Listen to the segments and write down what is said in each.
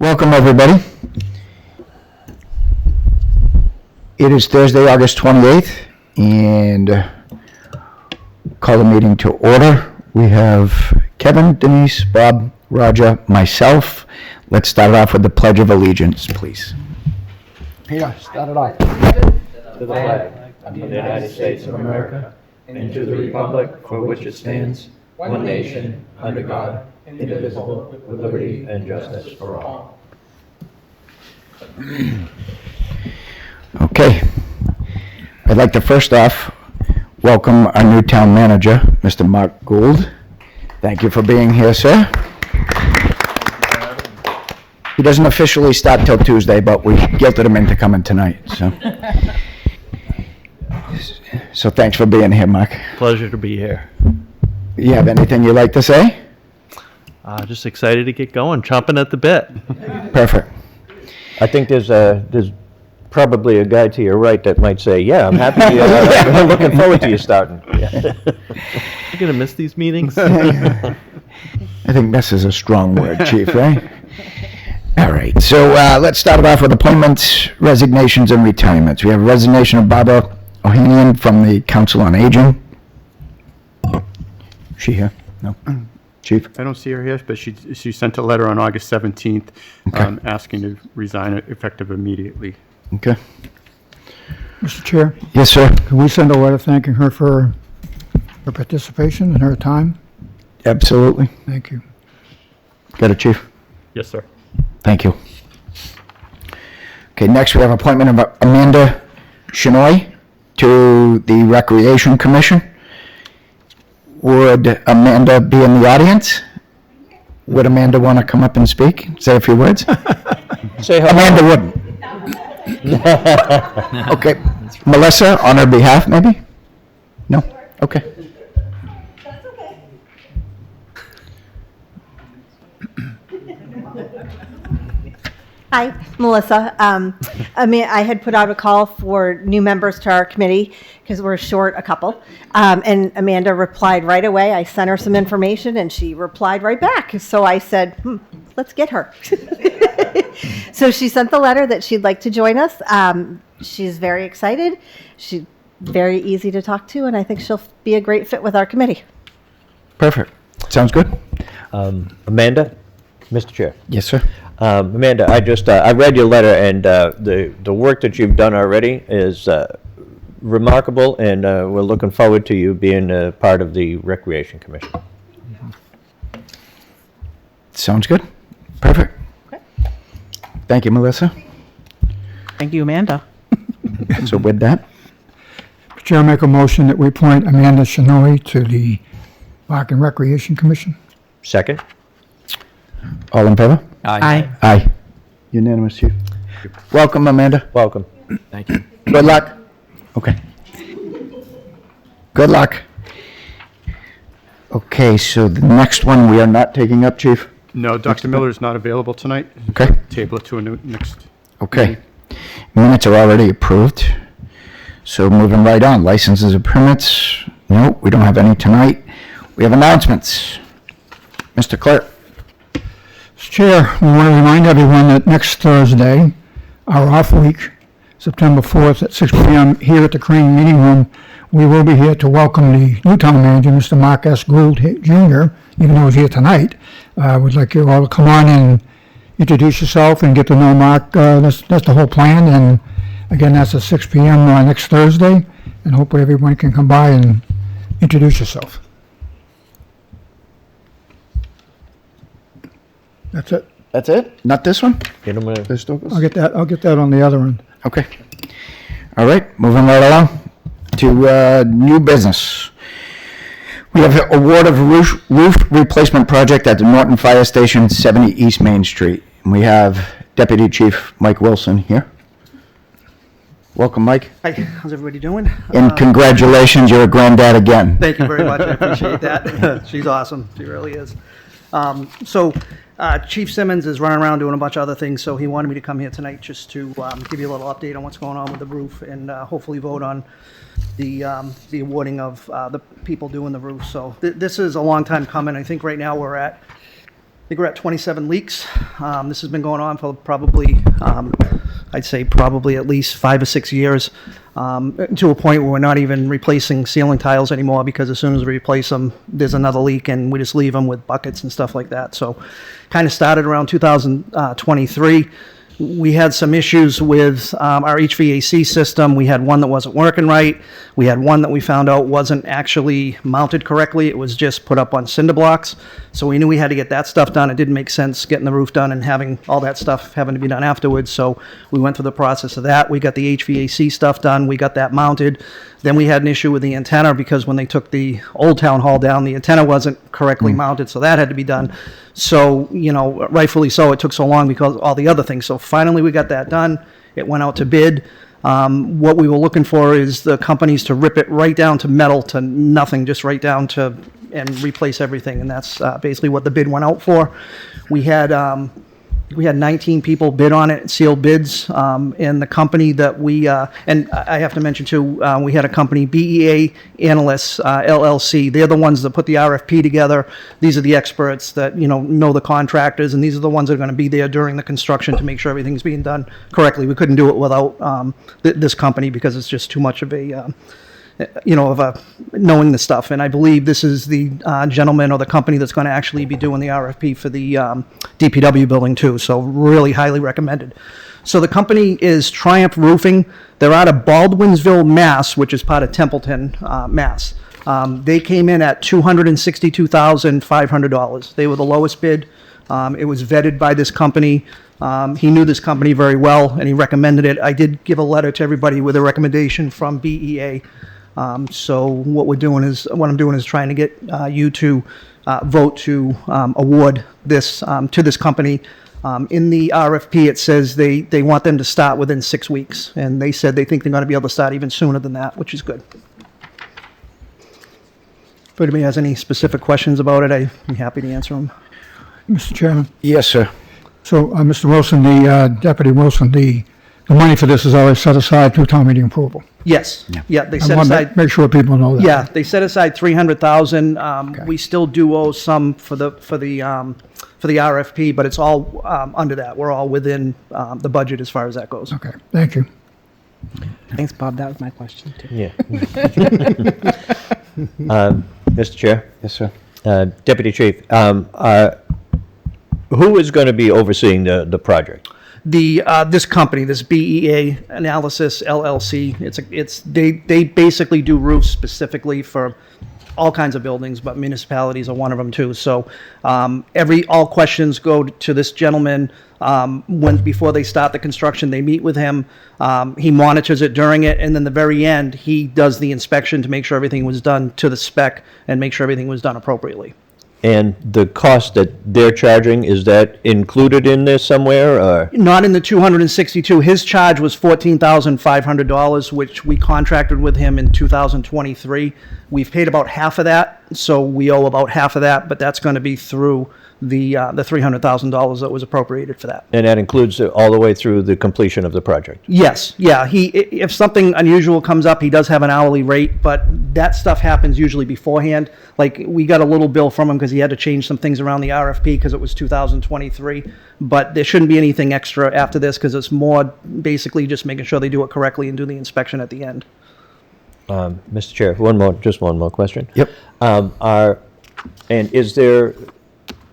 Welcome, everybody. It is Thursday, August 28th, and call the meeting to order. We have Kevin, Denise, Bob, Roger, myself. Let's start it off with the Pledge of Allegiance, please. Peter, start it off. To the flag of the United States of America and to the republic for which it stands, one nation, under God, indivisible, with liberty and justice for all. Okay. I'd like to first off welcome our new town manager, Mr. Mark Gould. Thank you for being here, sir. He doesn't officially start till Tuesday, but we guilted him into coming tonight, so thanks for being here, Mark. Pleasure to be here. You have anything you'd like to say? Just excited to get going, chomping at the bit. Perfect. I think there's probably a guy to your right that might say, yeah, I'm happy, I'm looking forward to you starting. You gonna miss these meetings? I think miss is a strong word, Chief, right? All right, so let's start it off with appointments, resignations, and retirements. We have a resignation of Barbara Ohanian from the Council on Aging. She here? No? Chief? I don't see her here, but she sent a letter on August 17th asking to resign effective immediately. Okay. Mr. Chair, Yes, sir. can we send a letter thanking her for her participation and her time? Absolutely. Thank you. Got it, Chief? Yes, sir. Thank you. Okay, next we have appointment of Amanda Shinoy to the Recreation Commission. Would Amanda be in the audience? Would Amanda want to come up and speak? Say a few words? Say hello. Amanda wouldn't. Okay. Melissa, on her behalf, maybe? No? Okay. Hi, Melissa. I had put out a call for new members to our committee because we're short a couple. And Amanda replied right away. I sent her some information and she replied right back. So I said, let's get her. So she sent the letter that she'd like to join us. She's very excited. She's very easy to talk to, and I think she'll be a great fit with our committee. Perfect. Sounds good? Amanda, Mr. Chair. Yes, sir. Amanda, I read your letter, and the work that you've done already is remarkable, and we're looking forward to you being a part of the Recreation Commission. Sounds good. Perfect. Thank you, Melissa. Thank you, Amanda. So with that, Mr. Chair, I make a motion that we appoint Amanda Shinoy to the Park and Recreation Commission. Second? all in favor? Aye. Aye. Unanimous, Chief. Welcome, Amanda. Welcome. Thank you. Good luck. Okay. Good luck. Okay, so the next one we are not taking up, Chief? No, Dr. Miller is not available tonight. Okay. Table it to a next. Okay. Minutes are already approved. So moving right on, licenses and permits. No, we don't have any tonight. We have announcements. Mr. Clerk. Mr. Chair, we want to remind everyone that next Thursday, our off week, September 4th at 6 p.m. here at the Crane Meeting Room, we will be here to welcome the new town manager, Mr. Mark S. Gould Jr., even though he's here tonight. We'd like you all to come on and introduce yourself and get to know Mark. That's the whole plan. And again, that's at 6 p.m. Next Thursday. And hopefully everyone can come by and introduce yourself. That's it. That's it? Not this one? Get 'em a- This Douglas? I'll get that on the other end. Okay. All right, moving right along to new business. We have an award of roof replacement project at the Norton Fire Station, 70 East Main Street. And we have Deputy Chief Mike Wilson here. Welcome, Mike. Hi, how's everybody doing? And congratulations, you're a granddad again. Thank you very much, I appreciate that. She's awesome, she really is. Chief Simmons is running around doing a bunch of other things, so he wanted me to come here tonight just to give you a little update on what's going on with the roof and hopefully vote on the awarding of the people doing the roof. So this is a long time coming. I think right now we're at think we're at 27 leaks. This has been going on for probably, I'd say probably at least 5 or 6 years, to a point where we're not even replacing ceiling tiles anymore, because as soon as we replace them, there's another leak and we just leave them with buckets and stuff like that. So kind of started around 2023. We had some issues with our HVAC system. We had one that wasn't working right. We had one that we found out wasn't actually mounted correctly. It was just put up on cinder blocks. So we knew we had to get that stuff done. It didn't make sense getting the roof done and having all that stuff having to be done afterwards. So we went through the process of that. We got the HVAC stuff done. We got that mounted. Then we had an issue with the antenna, because when they took the old town hall down, the antenna wasn't correctly mounted, so that had to be done. So, you know, rightfully so, it took so long because of all the other things. So finally we got that done. It went out to bid. What we were looking for is the companies to rip it right down to metal, to nothing, just right down to, and replace everything. And that's basically what the bid went out for. We had 19 people bid on it, sealed bids, and the company that we, and I have to mention too, we had a company, BEA Analysts, LLC. They're the ones that put the RFP together. These are the experts that, you know the contractors, and these are the ones that are going to be there during the construction to make sure everything's being done correctly. We couldn't do it without this company, because it's just too much of a, knowing the stuff. And I believe this is the gentleman or the company that's going to actually be doing the RFP for the DPW building too. So really highly recommended. So the company is Triumph Roofing. They're out of Baldwinsville, Mass, which is part of Templeton, Mass. They came in at $262,500. They were the lowest bid. It was vetted by this company. He knew this company very well, and he recommended it. I did give a letter to everybody with a recommendation from BEA. So what I'm doing is trying to get you to vote to award this to this company. In the RFP, it says they want them to start within 6 weeks, and they said they think they're going to be able to start even sooner than that, which is good. If anybody has any specific questions about it, I'm happy to answer them. Mr. Chairman. Yes, sir. So, Mr. Wilson, Deputy Wilson, the money for this is always set aside through town meeting approval. Yes. Yeah, they I set want to aside. make sure people know that. Yeah, they set aside 300,000. Okay. We still do owe some for the RFP, but it's all under that. We're all within the budget as far as that goes. Okay, thank you. Thanks, Bob. That was my question, too. Yeah. Mr. Chair, Yes, sir. Deputy Chief, who is going to be overseeing the project? This company, this BEA Analysis LLC, they basically do roofs specifically for all kinds of buildings, but municipalities are one of them too. So all questions go to this gentleman. Before they start the construction, they meet with him. He monitors it during it, and then the very end, he does the inspection to make sure everything was done to the spec and make sure everything was done appropriately. And the cost that they're charging, is that included in this somewhere, or? Not in the 262. His charge was $14,500, which we contracted with him in 2023. We've paid about half of that, so we owe about half of that, but that's going to be through the $300,000 that was appropriated for that. And that includes all the way through the completion of the project? Yes, yeah. If something unusual comes up, he does have an hourly rate, but that stuff happens usually beforehand. Like, we got a little bill from him because he had to change some things around the RFP because it was 2023. But there shouldn't be anything extra after this, because it's more basically just making sure they do it correctly and do the inspection at the end. Mr. Chair, just one more question. Yep.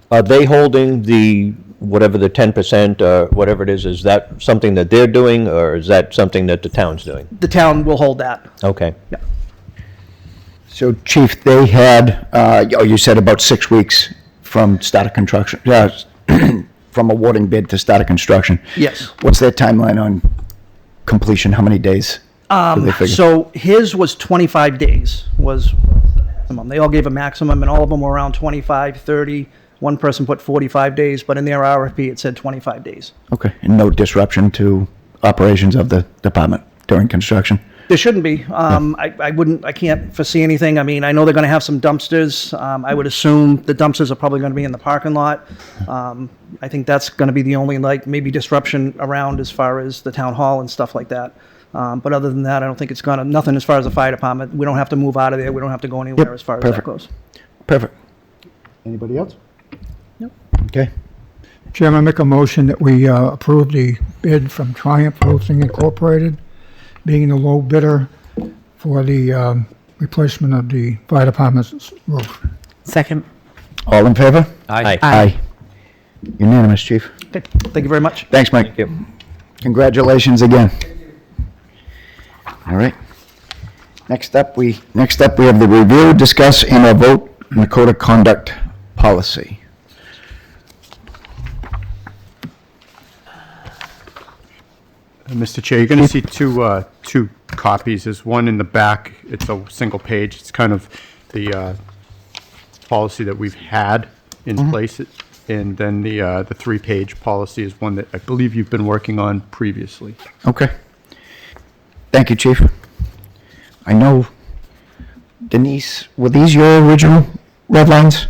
Are they holding whatever the 10% or whatever it is that something that they're doing, or is that something that the town's doing? The town will hold that. Okay. Yeah. So, Chief, they had, you said about 6 weeks from start of construction, from awarding bid to start of construction. Yes. What's their timeline on completion? How many days do they figure? So his was 25 days was the maximum. They all gave a maximum, and all of them were around 25, 30. One person put 45 days, but in their RFP, it said 25 days. Okay, and no disruption to operations of the department during construction? There shouldn't be. I can't foresee anything. I mean, I know they're going to have some dumpsters. I would assume the dumpsters are probably going to be in the parking lot. I think that's going to be the only, maybe disruption around as far as the town hall and stuff like that. But other than that, I don't think it's going to, nothing as far as the fire department. We don't have to move out of there. We don't have to go anywhere as far as that perfect. goes. Perfect. Anybody else? Nope. Okay. Chairman, I make a motion that we approve the bid from Triumph Roofing Incorporated, being the low bidder for the replacement of the fire department's roof. Second. All in favor? Aye. Aye. Unanimous, chief. Okay, thank you very much. Thanks, Mike. Thank you. Congratulations again. All right. Next up, we have the review, discuss, and/or vote on the code of conduct policy. Mr. Chair, you're going to see two copies. There's one in the back. It's a single page. It's kind of the policy that we've had in place. And then the 3-page policy is one that I believe you've been working on previously. Okay. Thank you, chief. I know, Denise, were these your original red lines?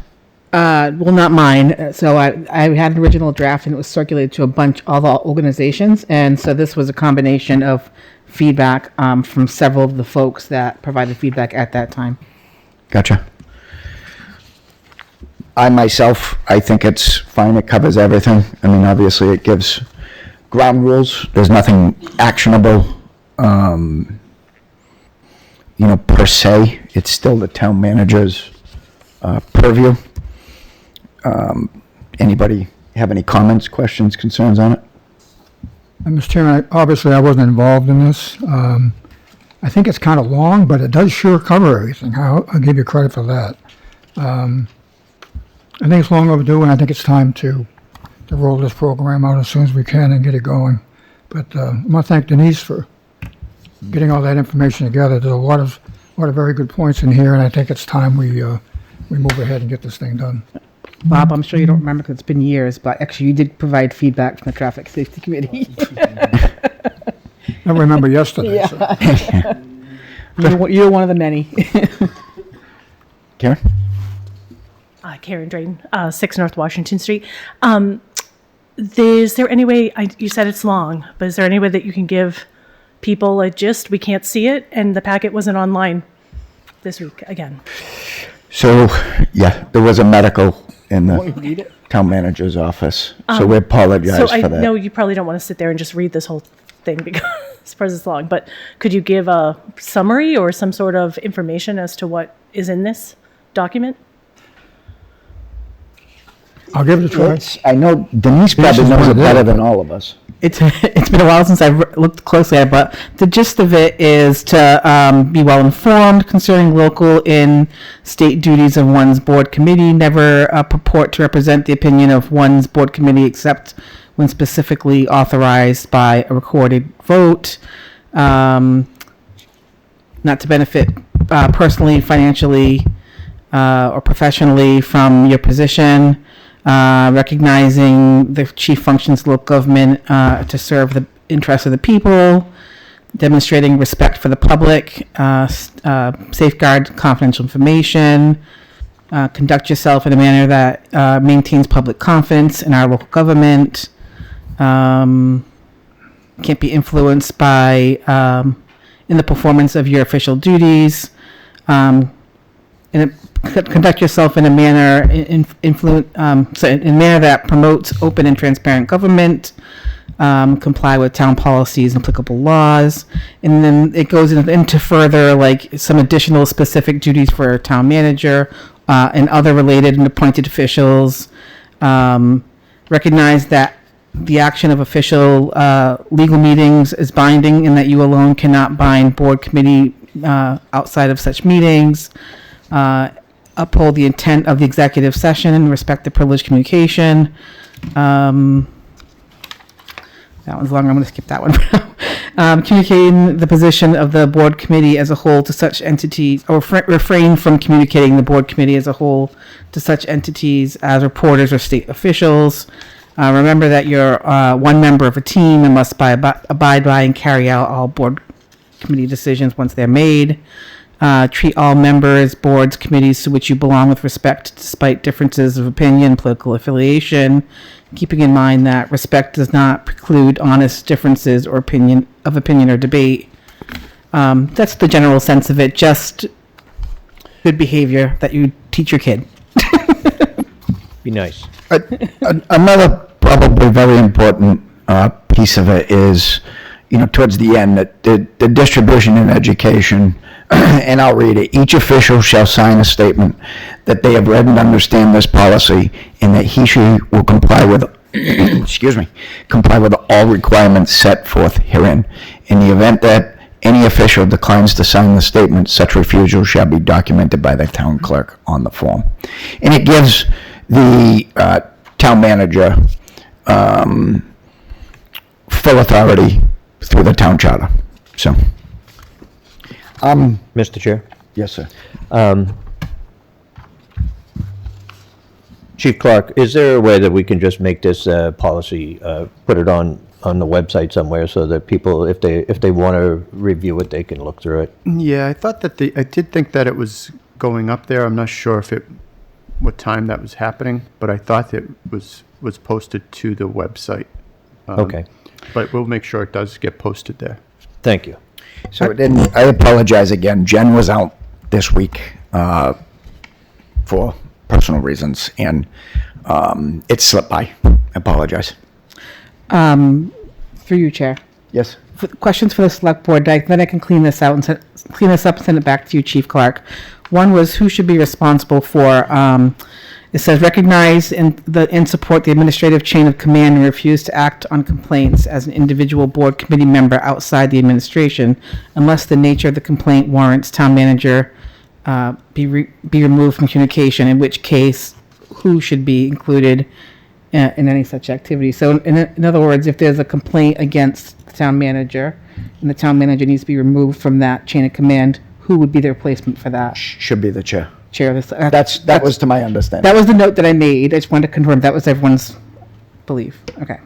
Well, not mine. So I had an original draft and it was circulated to a bunch of all organizations. And so this was a combination of feedback from several of the folks that provided feedback at that time. Gotcha. I think it's fine. It covers everything. I mean, obviously, it gives ground rules. There's nothing actionable, per se. It's still the town manager's purview. Anybody have any comments, questions, concerns on it? And Mr. Chairman, obviously I wasn't involved in this. I think it's kind of long, but it does sure cover everything. I'll give you credit for that. I think it's long overdue, and I think it's time to roll this program out as soon as we can and get it going. But I want to thank Denise for getting all that information together. There's a lot of very good points in here, and I think it's time we move ahead and get this thing done. Bob, I'm sure you don't remember because it's been years, but actually you did provide feedback from the Traffic Safety Committee. I remember yesterday. So. You're one of the many. Karen? Karen Drain, 6 North Washington Street. Is there any way, you said it's long, but is there any way that you can give people a gist? We can't see it, and the packet wasn't online this week again. So, yeah, there was a medical in the town manager's office. So we apologize So for I that. know you probably don't want to sit there and just read this whole thing because it's long, but could you give a summary or some sort of information as to what is in this document? I'll give it a try. I know Denise probably is knows one it of better them. than all of us. It's been a while since I've looked closely at it, but the gist of it is to be well informed concerning local and state duties of one's board committee, never purport to represent the opinion of one's board committee except when specifically authorized by a recorded vote, not to benefit personally, financially, or professionally from your position. Recognizing the chief functions of local government to serve the interests of the people, demonstrating respect for the public, safeguard confidential information, conduct yourself in a manner that maintains public confidence in our local government, can't be influenced by in the performance of your official duties, conduct yourself in a manner in a manner that promotes open and transparent government, comply with town policies and applicable laws, and then it goes into further like some additional specific duties for a town manager and other related and appointed officials. Recognize that the action of official legal meetings is binding and that you alone cannot bind board committee outside of such meetings. Uphold the intent of the executive session and respect the privileged communication. That one's longer. I'm going to skip that one. Communicating the position of the board committee as a whole to such entities, or refrain from communicating the board committee as a whole to such entities as reporters or state officials. Remember that you're one member of a team and must abide by and carry out all board committee decisions once they're made. Treat all members, boards, committees to which you belong with respect despite differences of opinion, political affiliation, keeping in mind that respect does not preclude honest differences or opinion or debate. That's the general sense of it, just good behavior that you teach your kid. Be nice. Another probably very important piece of it is, towards the end, that the distribution in education, and I'll read it. Each official shall sign a statement that they have read and understand this policy, and that she will comply with, comply with all requirements set forth herein. In the event that any official declines to sign the statement, such refusal shall be documented by the town clerk on the form. And it gives the town manager full authority through the town charter. So, Mr. Chair? yes, sir. Chief Clark, is there a way that we can just make this policy, put it on the website somewhere so that people, if they want to review it, they can look through it? Yeah, I thought that I did think that it was going up there. I'm not sure what time that was happening, but I thought it was posted to the website. Okay, But we'll make sure it does get posted there. thank you. So I apologize again. Jen was out this week for personal reasons, and it slipped by. I apologize. Through you, Chair. Yes. Questions for the select board, then I can clean this out and clean this up and send it back to you, Chief Clark. One was who should be responsible for, it says recognize and support the administrative chain of command and refuse to act on complaints as an individual board committee member outside the administration unless the nature of the complaint warrants town manager be removed from communication, in which case who should be included in any such activity. So in other words, if there's a complaint against the town manager and the town manager needs to be removed from that chain of command, who would be the replacement for that? Should be the chair. Chair. That was to my understanding. That was the note that I made. I just wanted to confirm that was everyone's belief. Okay.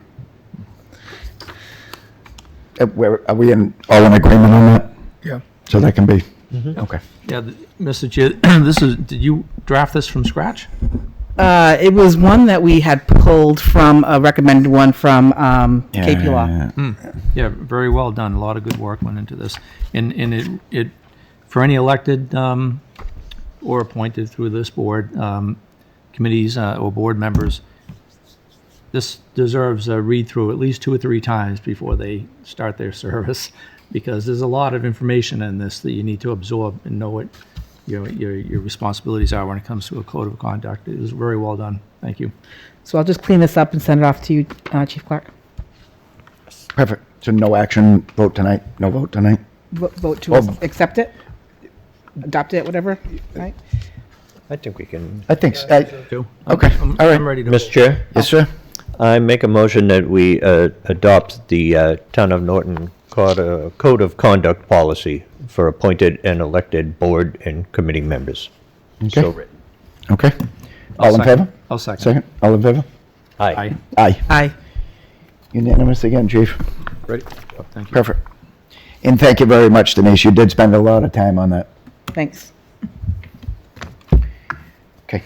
Are we all in agreement on that? Yeah. So that can be, okay. Yeah, Mr. Chair, did you draft this from scratch? It was one that we had pulled from a recommended one from KP Law. Yeah, very well done. A lot of good work went into this. And it for any elected or appointed through this board, committees or board members, this deserves a read-through at least 2 or 3 times before they start their service, because there's a lot of information in this that you need to absorb and know what your responsibilities are when it comes to a code of conduct. It was very well done. Thank you. So I'll just clean this up and send it off to you, Chief Clark. Perfect. So no action, vote tonight, no vote tonight? Vote to accept it, adopt it, whatever, right? I think we can. I think so. Too. Okay, all right. I'm ready to. Mr. Chair? Yes, sir? I make a motion that we adopt the Town of Norton Code of Conduct policy for appointed and elected board and committee members. So Okay. written. Okay. All in favor? I'll second. Second? All in favor? Aye. Aye. Aye. Aye. Unanimous again, chief. Ready? Thank you. Perfect. And thank you very much, Denise. You did spend a lot of time on that. Thanks. Okay.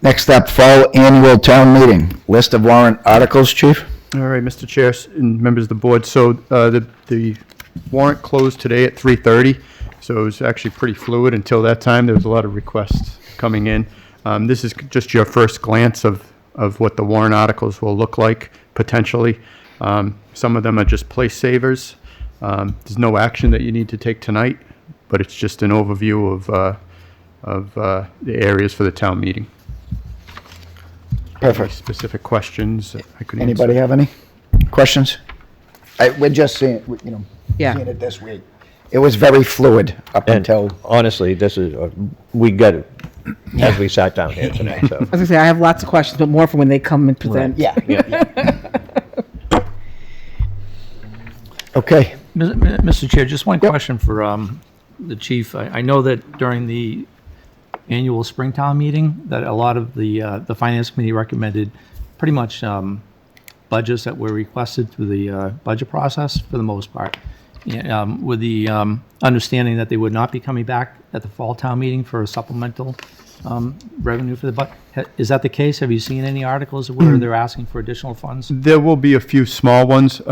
Next up, fall annual town meeting. List of warrant articles, chief? All right, Mr. Chair and members of the board. So the warrant closed today at 3:30, so it was actually pretty fluid until that time. There was a lot of requests coming in. This is just your first glance of what the warrant articles will look like, potentially. Some of them are just place savers. There's no action that you need to take tonight, but it's just an overview of the areas for the town meeting. Perfect. Specific questions I could answer. Anybody have any questions? We're just seeing, Yeah. seeing it this week. It was very fluid up And until, honestly, this is, we got it as we sat down here tonight, so. I was gonna say, I have lots of questions, but more for when they come and present. yeah. Okay. Mr. Chair, just one question for the chief. I know that during the annual Springtown meeting, that a lot of the Finance Committee recommended pretty much budgets that were requested through the budget process for the most part, with the understanding that they would not be coming back at the fall town meeting for a supplemental revenue for the budget. Is that the case? Have you seen any articles where they're asking for additional funds? There will be a few small ones.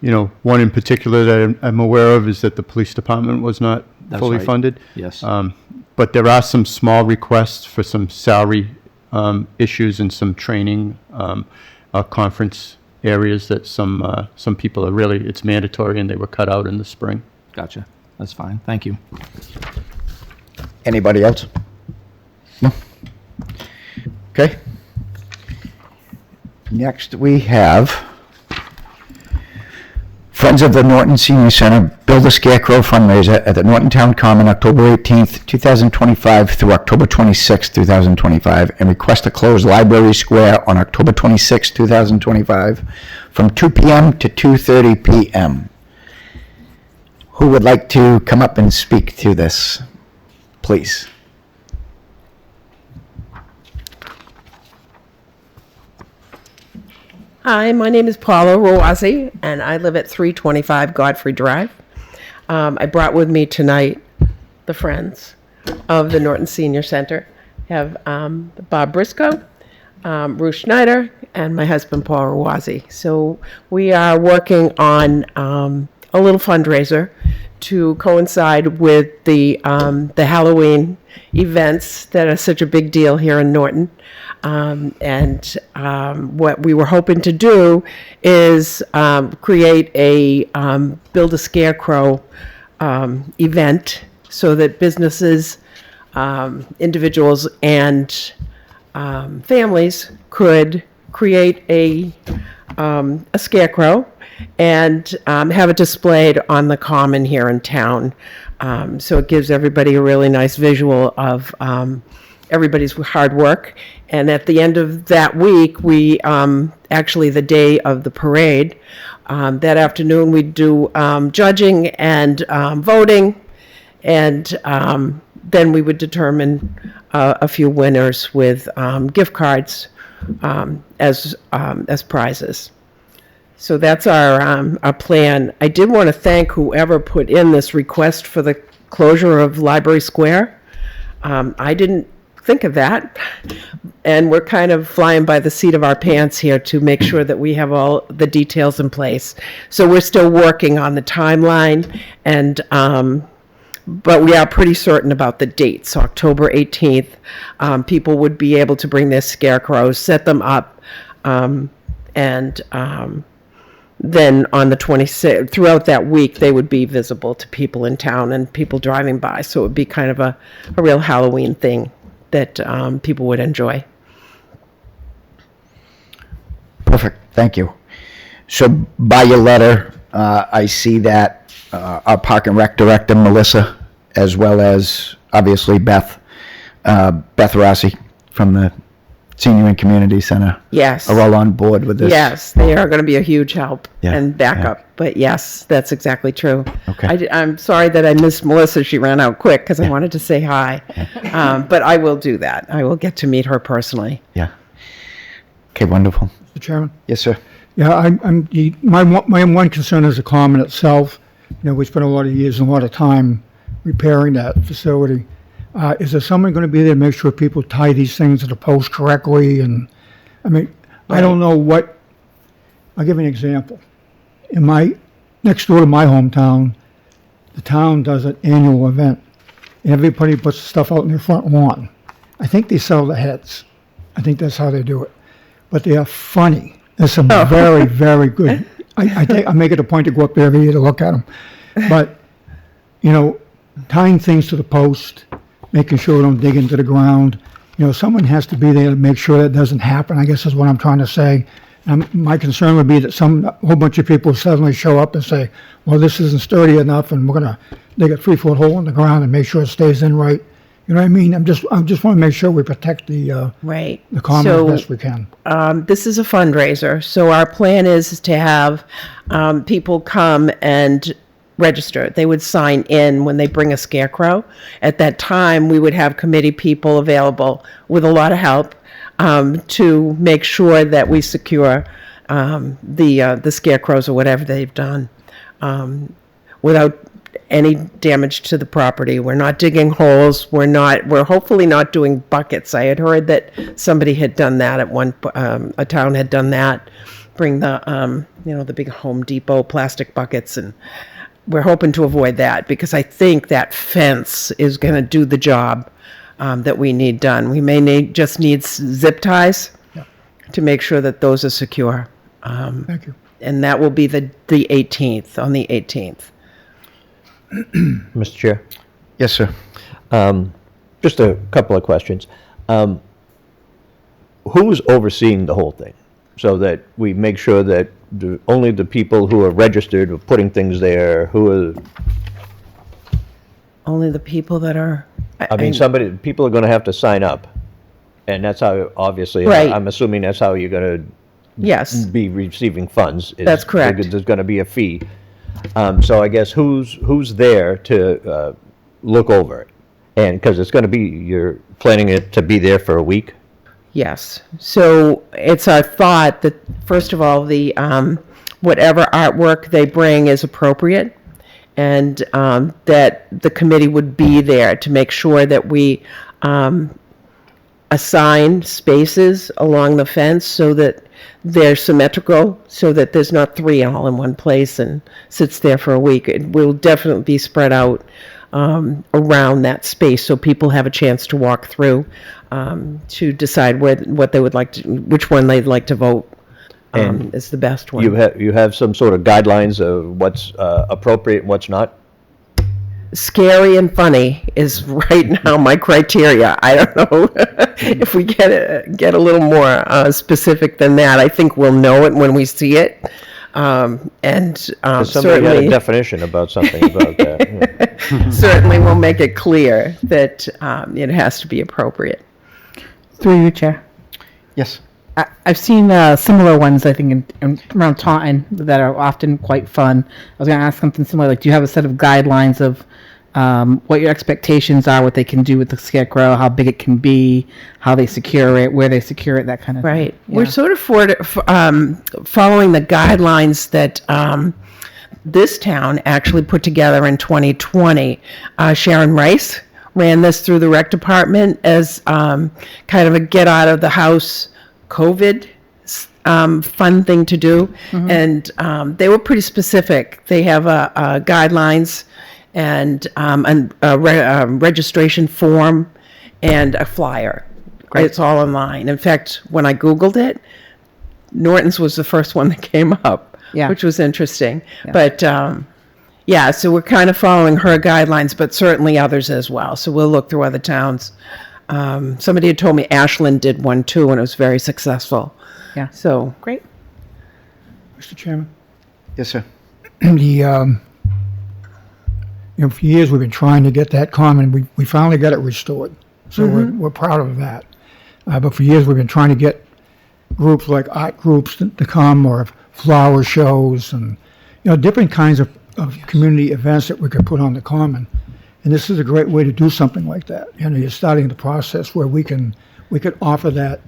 One in particular that I'm aware of is that the police department was not That's fully right. funded. Yes. but there are some small requests for some salary issues and some training conference areas that some people are really, it's mandatory, and they were cut out in the spring. Gotcha. That's fine. Thank you. Anybody else? No? Okay. Next, we have Friends of the Norton Senior Center Build a Scarecrow fundraiser at the Norton Town Common, October 18th, 2025 through October 26th, 2025, and request to close Library Square on October 26th, 2025 from 2 p.m. to 2:30 p.m. Who would like to come up and speak to this, please? Hi, my name is Paula Rawazzi, and I live at 325 Godfrey Drive. I brought with me tonight the friends of the Norton Senior Center. I have Bob Briscoe, Ruth Schneider, and my husband, Paul Rawazzi. So we are working on a little fundraiser to coincide with the Halloween events that are such a big deal here in Norton. What we were hoping to do is create a Build a Scarecrow event so that businesses, individuals, and families could create a scarecrow and have it displayed on the common here in town. So it gives everybody a really nice visual of everybody's hard work. And at the end of that week, we actually the day of the parade, that afternoon we do judging and voting, and then we would determine a few winners with gift cards as prizes. So that's our plan. I did want to thank whoever put in this request for the closure of Library Square. I didn't think of that, and we're kind of flying by the seat of our pants here to make sure that we have all the details in place. So we're still working on the timeline, and but we are pretty certain about the dates. October 18th, people would be able to bring their scarecrows, set them up, and then on the 26th, throughout that week, they would be visible to people in town and people driving by. So it would be kind of a real Halloween thing that people would enjoy. Perfect, thank you. So by your letter, I see that our Park and Rec Director, Melissa, as well as obviously Beth Rossi from the Senior and Community Center Yes. are all on board with this. Yes, they are going to be a huge help Yeah, and backup. But yes, that's exactly true. Okay. I'm sorry that I missed Melissa. She ran out quick because I wanted to say hi. But I will do that. I will get to meet her personally. Yeah. Okay, wonderful. Mr. Chairman? Yes, sir. Yeah, my one concern is the common itself. You know, we spent a lot of years and a lot of time repairing that facility. Is there someone going to be there to make sure people tie these things to the post correctly? And, I mean, I don't know what, I'll give you an example. Next door to my hometown, the town does an annual event, and everybody puts stuff out in their front lawn. I think they sell the heads. I think that's how they do it. But they are funny. There's some very, very good. I make it a point to go up there every year to look at them. But, you know, tying things to the post, making sure we don't dig into the ground. You know, someone has to be there to make sure that doesn't happen, I guess is what I'm trying to say. My concern would be that a whole bunch of people suddenly show up and say, well, this isn't sturdy enough, and we're going to dig a 3-foot hole in the ground and make sure it stays in right. You know what I mean? I just want to make sure we protect the Right. the common So, as best we can. This is a fundraiser, so our plan is to have people come and register. They would sign in when they bring a scarecrow. At that time, we would have committee people available with a lot of help to make sure that we secure the scarecrows or whatever they've done without any damage to the property. We're not digging holes. We're hopefully not doing buckets. I had heard that somebody had done that a town had done that. Bring the, the big Home Depot plastic buckets, and we're hoping to avoid that because I think that fence is going to do the job that we need done. We may just need zip ties to make sure that those are secure. Thank you. And that will be the 18th, on the 18th. Mr. Chair, Yes, sir. just a couple of questions. Who's overseeing the whole thing? So that we make sure that only the people who are registered are putting things there, who are, Only the people that are. I mean, people are gonna have to sign up. And that's how, obviously, Right. I'm assuming that's how you're gonna Yes, be receiving funds. That's correct. There's gonna be a fee. So I guess who's there to look over it? And, because it's gonna be, you're planning it to be there for a week? yes. So it's our thought that, first of all, the whatever artwork they bring is appropriate, and that the committee would be there to make sure that we assign spaces along the fence so that they're symmetrical, so that there's not three all in one place and sits there for a week. It will definitely be spread out around that space so people have a chance to walk through to decide what they would like to, which one they'd like to vote is the best one. You have some sort of guidelines of what's appropriate and what's not? Scary and funny is right now my criteria. I don't know if we get a little more specific than that. I think we'll know it when we see it. Somebody had a Certainly, definition about something about that. Yeah. certainly we'll make it clear that it has to be appropriate. Through you, Chair. Yes. I've seen similar ones, I think, around Taunton that are often quite fun. I was going to ask something similar. Like, do you have a set of guidelines of what your expectations are, what they can do with the scarecrow, how big it can be, how they secure it, where they secure it, that kind of Right. thing? We're sort of following the guidelines that this town actually put together in 2020. Sharon Rice ran this through the rec department as kind of a get out of the house COVID fun thing to do. And they were pretty specific. They have guidelines and a registration form and a flyer. It's all online. In fact, when I Googled it, Norton's was the first one that came up, which was interesting. Yeah. But yeah, so we're kind of following her guidelines, but certainly others as well. So we'll look through other towns. Somebody had told me Ashland did one too, and it was very successful. Yeah. So Great. Mr. Chairman? Yes, sir. For years, we've been trying to get that common. We finally got it restored. So we're proud of that. But for years, we've been trying to get groups like art groups to come, or flower shows, and different kinds of community events that we could put on the common. And this is a great way to do something like that. You're starting the process where we could offer that,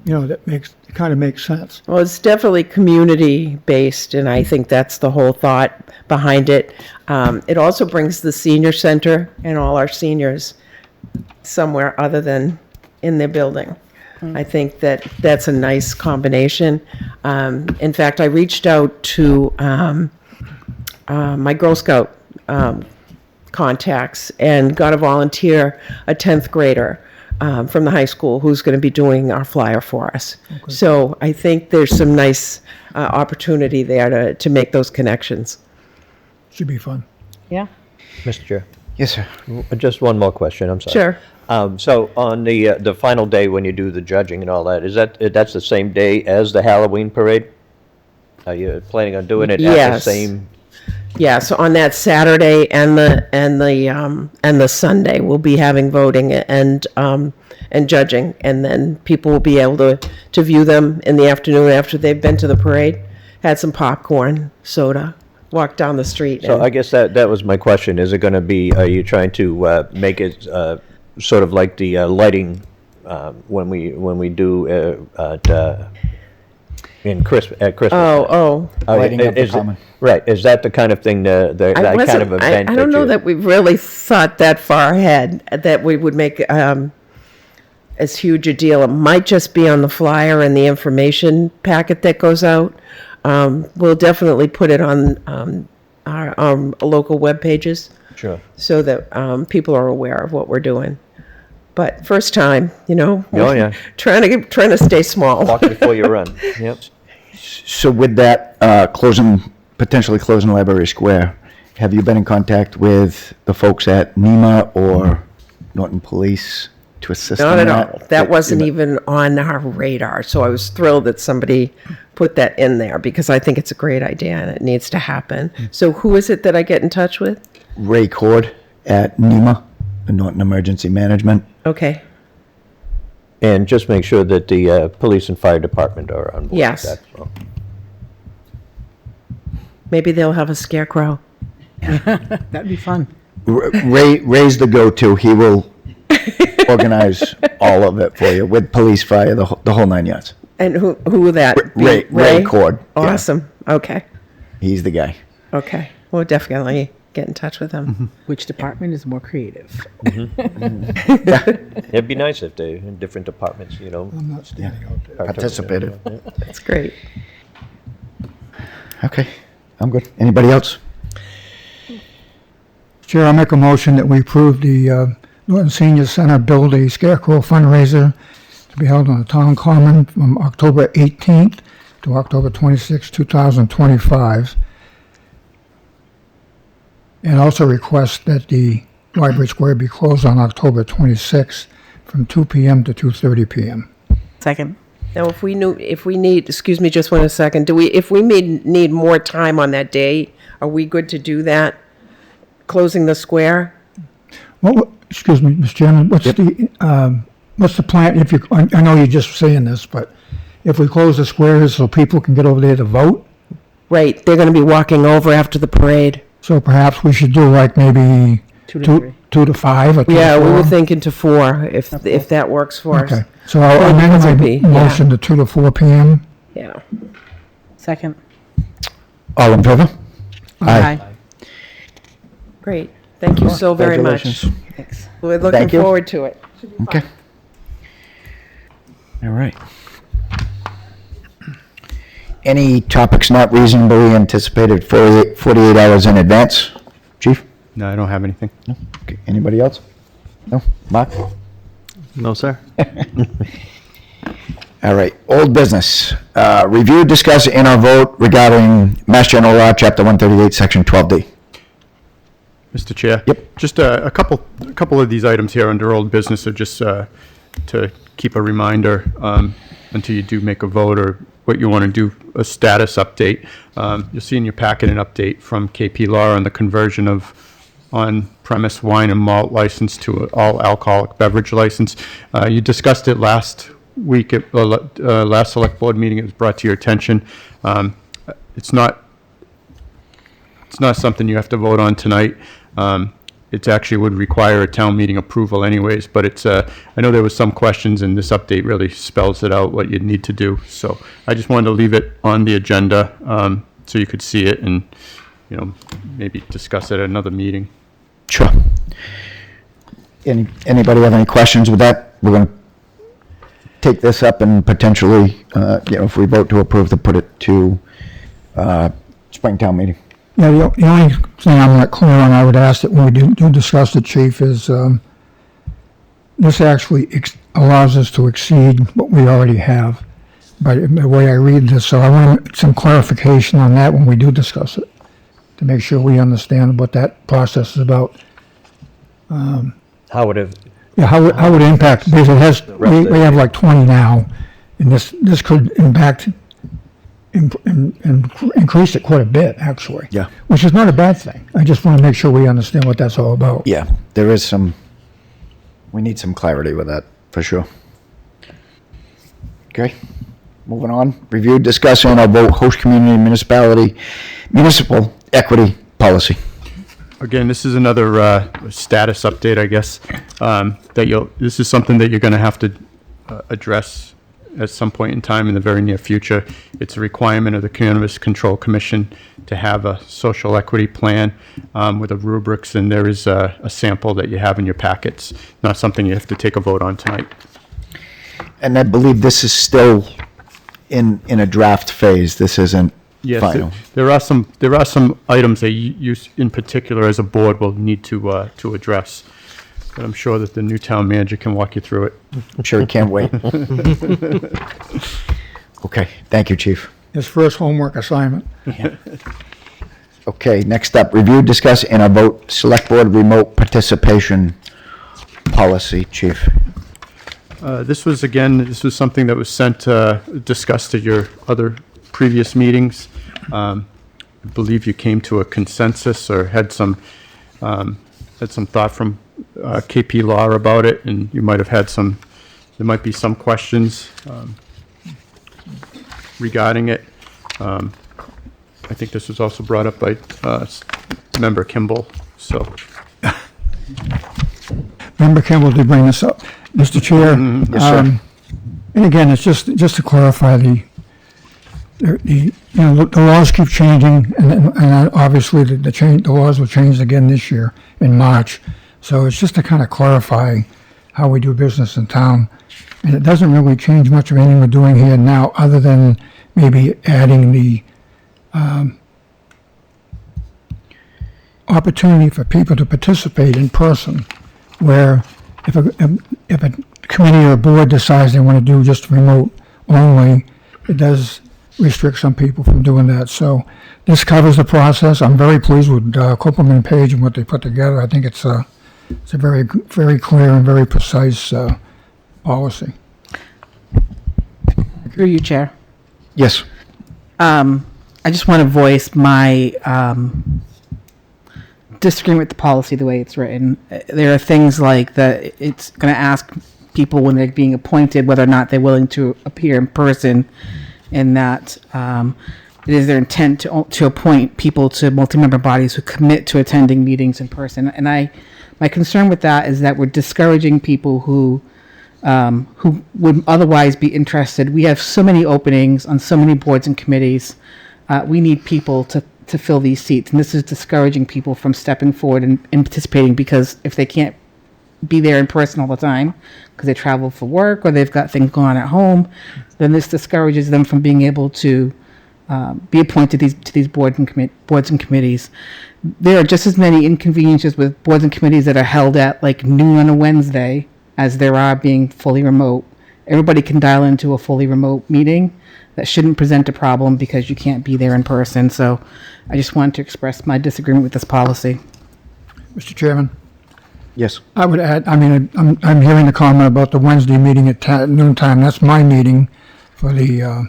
that kind of makes sense. well, it's definitely community-based, and I think that's the whole thought behind it. It also brings the senior center and all our seniors somewhere other than in their building. I think that's a nice combination. In fact, I reached out to my Girl Scout contacts and got a volunteer, a 10th grader from the high school, who's going to be doing our flyer for us. So I think there's some nice opportunity there to make those connections. Should be fun. Yeah. Mr. Chair, Yes, sir. just one more question, I'm sorry. Sure. So on the final day when you do the judging and all that, that's the same day as the Halloween parade? Are you planning on doing it at the Yes. same? Yeah, so on that Saturday and the Sunday, we'll be having voting and judging, and then people will be able to view them in the afternoon after they've been to the parade, had some popcorn, soda, walk down the street. So I guess that was my question. Is it going to be, are you trying to make it sort of like the lighting when we do at Christmas? Lighting up the common. Right. Is that the kind of thing, that kind of event? I don't know that we've really thought that far ahead, that we would make as huge a deal. It might just be on the flyer and the information packet that goes out. We'll definitely put it on our local web pages Sure. so that people are aware of what we're doing. But first time, Oh, yeah. trying to stay small. Walk before you run. Yep. So with that, potentially closing Library Square, have you been in contact with the folks at NEMA or Norton Police to assist Not in at that? all. That wasn't even on our radar. So I was thrilled that somebody put that in there because I think it's a great idea and it needs to happen. So who is it that I get in touch with? Ray Cord at NEMA, the Norton Emergency Management. Okay. And just make sure that the police and fire department are on board Yes. with that. So. Maybe they'll have a scarecrow. That'd be fun. Ray's the go-to. He will organize all of it for you with police, fire, the whole 9 yards. And who will that be? Ray Cord. Yeah, Awesome. Okay. he's the guy. Okay. We'll definitely get in touch with them. Which department is more creative? It'd be nice if they, in different departments, I'm not standing out there. Participated. That's great. Okay, I'm good. Anybody else? Chair, I'll make a motion that we approve the Norton Senior Center Build a Scarecrow fundraiser to be held on the Town Common from October 18th to October 26th, 2025. And also request that the Library Square be closed on October 26th from 2 p.m. to 2:30 p.m. Second. Now, if we need, excuse me, just 1 second. If we need more time on that day, are we good to do that? Closing the square? Excuse me, Mr. Chairman, what's the plan, I know you're just saying this, but if we close the squares so people can get over there to vote, Right, they're gonna be walking over after the parade. so perhaps we should do like maybe 2 to 3. 2 to 5 or 2 to Yeah, we were 4? thinking to 4, if that works for us. Okay, so I'll amend my be, yeah. motion to 2 to 4 p.m. Yeah. Second. All in favor? Great. Thank you so very much. Congratulations. Thanks. We're looking Thank you. forward to it. Okay. All right. Any topics not reasonably anticipated 48 hours in advance? Chief? No, I don't have anything. Okay. Anybody else? No? Mark? No, sir. All right. Old business. Review, discuss, and or vote regarding Mass General Law, Chapter 138, Section 12D. Mr. Chair? Yep. Just a couple of these items here under old business are just to keep a reminder until you do make a vote or what you want to do, a status update. You'll see in your packet an update from KP Law on the conversion of on-premise wine and malt license to an all-alcoholic beverage license. You discussed it last week at last select board meeting. It was brought to your attention. It's not something you have to vote on tonight. It actually would require a town meeting approval anyways, but it's, I know there was some questions and this update really spells it out what you'd need to do. So I just wanted to leave it on the agenda, so you could see it and, maybe discuss it at another meeting. Sure. Anybody have any questions with that? We're going to take this up and potentially, if we vote to approve, to put it to Springtown meeting. Yeah, the only thing I'm not clear on, I would ask that when we do discuss the chief is, this actually allows us to exceed what we already have by the way I read this, so I want some clarification on that when we do discuss it, to make sure we understand what that process is about. How would it, Yeah, how would it impact, because it has, we have like 20 now, and this could impact, increase it quite a bit, actually. Yeah. Which is not a bad thing. I just want to make sure we understand what that's all about. Yeah, there is we need some clarity with that, for sure. Okay, moving on. Review, discuss, and or vote host community municipal equity policy. Again, this is another status update, I guess, this is something that you're going to have to address at some point in time in the very near future. It's a requirement of the Cannabis Control Commission to have a social equity plan with the rubrics, and there is a sample that you have in your packets. Not something you have to take a vote on tonight. And I believe this is still in a draft phase. This isn't Yes, final. there are some items that you in particular as a board will need to address. But I'm sure that the new town manager can walk you through it. I'm sure he can't wait. Okay, thank you, Chief. His first homework assignment. Okay, next up, review, discuss, and a vote select board remote participation policy, Chief. This was something that was sent, discussed at your other previous meetings. I believe you came to a consensus or had some thought from KP Law about it, and you might have had there might be some questions regarding it. I think this was also brought up by Member Kimball, so. Member Kimball did bring this up. Mr. Chair. Yes, sir. And again, it's just to clarify the laws keep changing, and obviously the laws will change again this year in March. So it's just to kind of clarify how we do business in town. And it doesn't really change much of anything we're doing here now, other than maybe adding the opportunity for people to participate in person, where if a committee or a board decides they want to do just remote only, it does restrict some people from doing that. So this covers the process. I'm very pleased with Copeland and Page and what they put together. I think it's a very, very clear and very precise policy. Through you, Chair. Yes. I just want to voice my disagreement with the policy the way it's written. There are things like that it's going to ask people when they're being appointed whether or not they're willing to appear in person, and that it is their intent to appoint people to multi-member bodies who commit to attending meetings in person. And my concern with that is that we're discouraging people who would otherwise be interested. We have so many openings on so many boards and committees. We need people to fill these seats, and this is discouraging people from stepping forward and participating, because if they can't be there in person all the time because they travel for work or they've got things going on at home, then this discourages them from being able to be appointed to these boards and committees. There are just as many inconveniences with boards and committees that are held at like noon on a Wednesday as there are being fully remote. Everybody can dial into a fully remote meeting. That shouldn't present a problem because you can't be there in person. So I just wanted to express my disagreement with this policy. Mr. Chairman, Yes. I would add, I'm hearing the comment about the Wednesday meeting at noontime. That's my meeting for the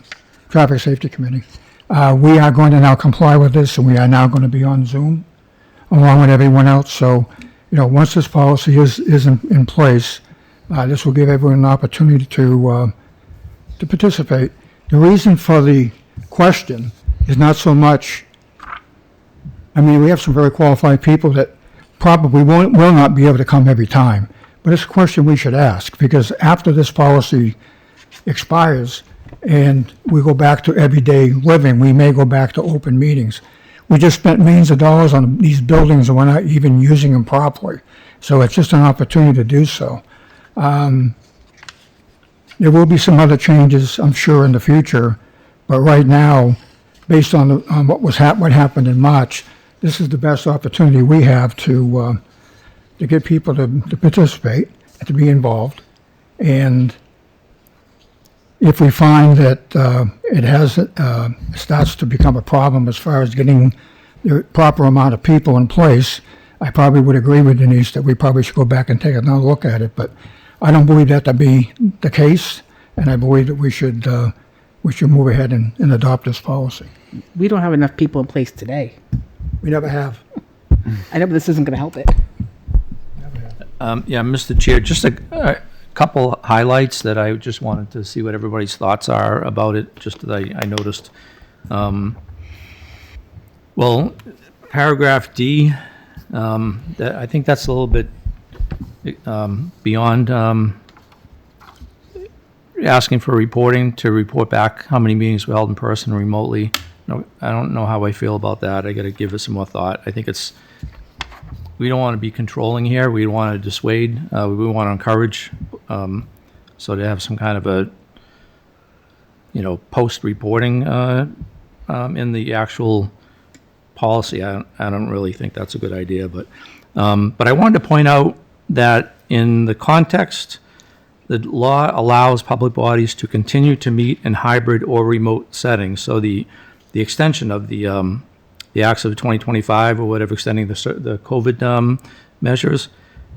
Traffic Safety Committee. We are going to now comply with this, and we are now going to be on Zoom along with everyone else. So, once this policy is in place, this will give everyone an opportunity to participate. The reason for the question is not so much, we have some very qualified people that probably will not be able to come every time, but it's a question we should ask, because after this policy expires and we go back to everyday living, we may go back to open meetings. We just spent millions of dollars on these buildings and we're not even using them properly. So it's just an opportunity to do so. There will be some other changes, I'm sure, in the future, but right now, based on what happened in March, this is the best opportunity we have to get people to participate and to be involved. And if we find that it starts to become a problem as far as getting the proper amount of people in place, I probably would agree with Denise that we probably should go back and take another look at it. But I don't believe that to be the case, and I believe that we should move ahead and adopt this policy. We don't have enough people in place today. We never have. I know, but this isn't going to help it. Yeah, Mr. Chair, just a couple highlights that I just wanted to see what everybody's thoughts are about it, just that I noticed. Well, paragraph D, I think that's a little bit beyond asking for reporting to report back how many meetings were held in person or remotely. No, I don't know how I feel about that. I got to give it some more thought. I think we don't want to be controlling here. We want to dissuade. We want to encourage. So to have some kind of a, post-reporting in the actual policy. I don't really think that's a good idea, but I wanted to point out that in the context, the law allows public bodies to continue to meet in hybrid or remote settings. So the extension of the acts of 2025 or whatever, extending the COVID measures,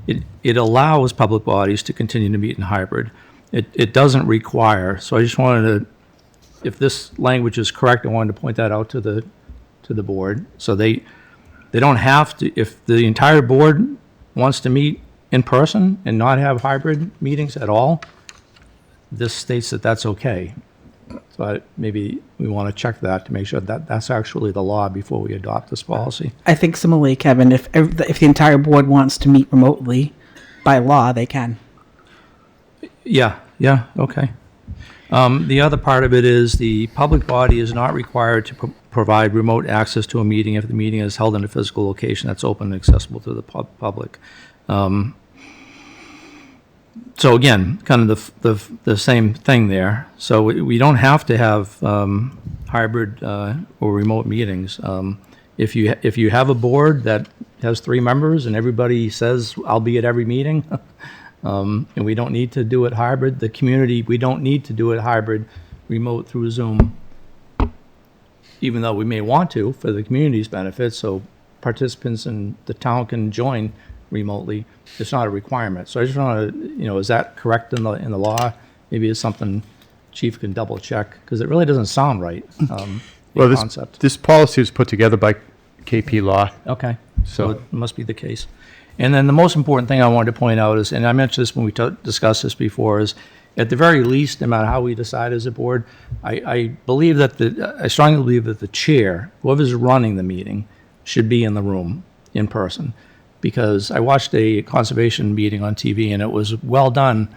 it allows public bodies to continue to meet in hybrid. It doesn't require. So I just wanted to, if this language is correct, I wanted to point that out to the board. So they don't have to, if the entire board wants to meet in person and not have hybrid meetings at all, this states that that's okay. So maybe we want to check that to make sure that that's actually the law before we adopt this policy. I think similarly, Kevin, if the entire board wants to meet remotely, by law, they can. Yeah, okay. The other part of it is the public body is not required to provide remote access to a meeting if the meeting is held in a physical location that's open and accessible to the public. So again, kind of the same thing there. So we don't have to have hybrid or remote meetings. If you have a board that has 3 members and everybody says, I'll be at every meeting, and we don't need to do it hybrid, the community, we don't need to do it hybrid, remote through Zoom, even though we may want to for the community's benefit, so participants in the town can join remotely. It's not a requirement. So I just want to, is that correct in the law? Maybe it's something Chief can double check, because it really doesn't sound right. Well, concept. this policy was put together by KP Law. Okay, so it must be the case. And then the most important thing I wanted to point out is, and I mentioned this when we discussed this before, is at the very least, no matter how we decide as a board, I believe that I strongly believe that the chair, whoever's running the meeting, should be in the room in person. Because I watched a conservation meeting on TV and it was well done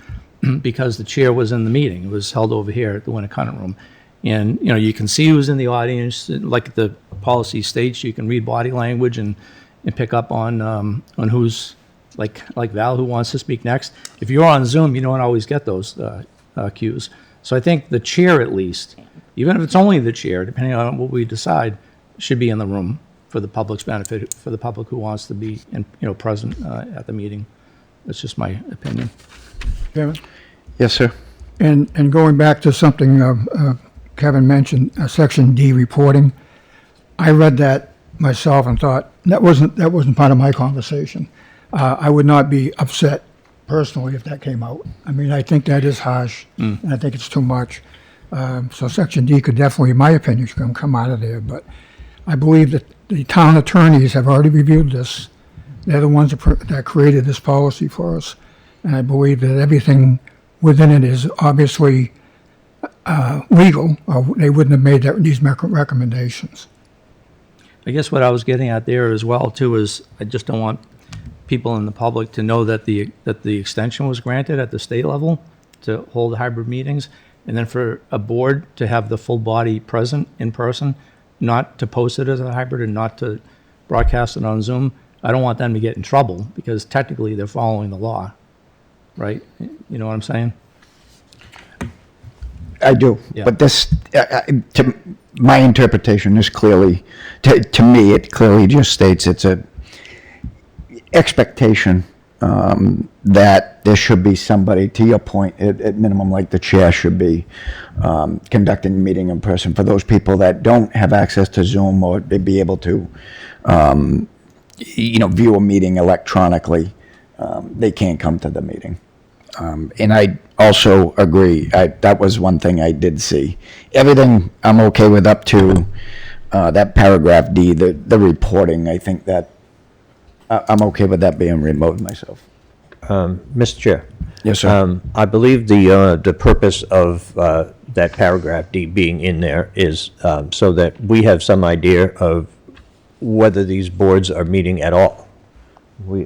because the chair was in the meeting. It was held over here at the Winnicott Room. And, you can see who's in the audience. Like the policy states, you can read body language and pick up on who's, like Val, who wants to speak next. If you're on Zoom, you don't always get those cues. So I think the chair, at least, even if it's only the chair, depending on what we decide, should be in the room for the public's benefit, for the public who wants to be present at the meeting. That's just my opinion. Kevin? Yes, sir. And going back to something Kevin mentioned, Section D reporting, I read that myself and thought, that wasn't part of my conversation. I would not be upset personally if that came out. I mean, I think that is harsh, and I think it's too much. So Section D could definitely, in my opinion, should come out of there, but I believe that the town attorneys have already reviewed this. They're the ones that created this policy for us. And I believe that everything within it is obviously legal, or they wouldn't have made these recommendations. I guess what I was getting at there as well, too, is I just don't want people in the public to know that the extension was granted at the state level to hold hybrid meetings, and then for a board to have the full body present in person, not to post it as a hybrid and not to broadcast it on Zoom. I don't want them to get in trouble because technically they're following the law, right? You know what I'm saying? I do, Yeah. but this, to my interpretation, is clearly, to me, it clearly just states it's a expectation that there should be somebody, to your point, at minimum, like the chair should be conducting a meeting in person. For those people that don't have access to Zoom or they'd be able to, view a meeting electronically, they can't come to the meeting. And I also agree, that was one thing I did see. Everything I'm okay with up to that paragraph D, the reporting, I think that I'm okay with that being remote myself. Mr. Chair. Yes, sir. I believe the purpose of that paragraph D being in there is so that we have some idea of whether these boards are meeting at all.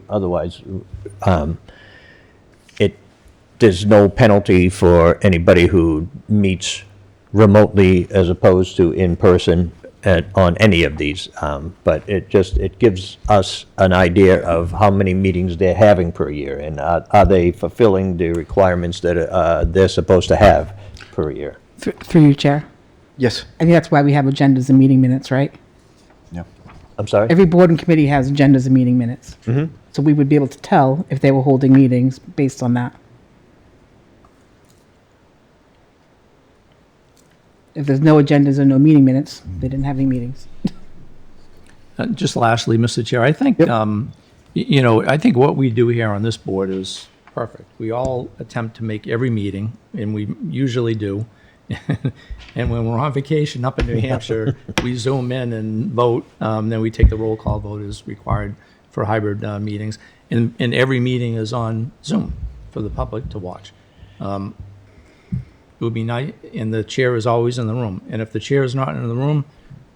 Otherwise, there's no penalty for anybody who meets remotely as opposed to in person on any of these. But it gives us an idea of how many meetings they're having per year, and are they fulfilling the requirements that they're supposed to have per year. Through you, Chair. Yes. I think that's why we have agendas and meeting minutes, right? Yeah. I'm sorry? Every board and committee has agendas and meeting minutes. Mm-hmm. So we would be able to tell if they were holding meetings based on that. If there's no agendas or no meeting minutes, they didn't have any meetings. Just lastly, Mr. Chair, I think, I think what we do here on this board is perfect. We all attempt to make every meeting, and we usually do. And when we're on vacation up in New Hampshire, we zoom in and vote. Then we take the roll call vote as required for hybrid meetings. And every meeting is on Zoom for the public to watch. It would be nice, and the chair is always in the room. And if the chair is not in the room,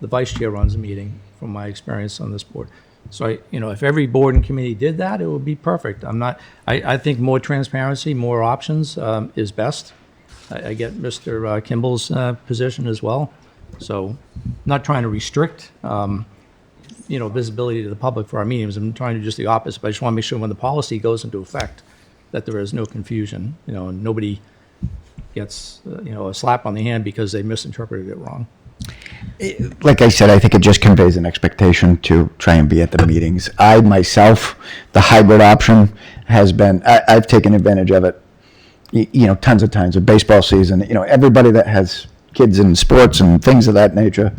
the vice chair runs the meeting, from my experience on this board. So if every board and committee did that, it would be perfect. I think more transparency, more options is best. I get Mr. Kimball's position as well. So not trying to restrict, visibility to the public for our meetings. I'm trying to do just the opposite, but I just want to make sure when the policy goes into effect that there is no confusion, and nobody gets, a slap on the hand because they misinterpreted it wrong. Like I said, I think it just conveys an expectation to try and be at the meetings. I myself, the hybrid option has been, I've taken advantage of it, tons of times. With baseball season, everybody that has kids in sports and things of that nature,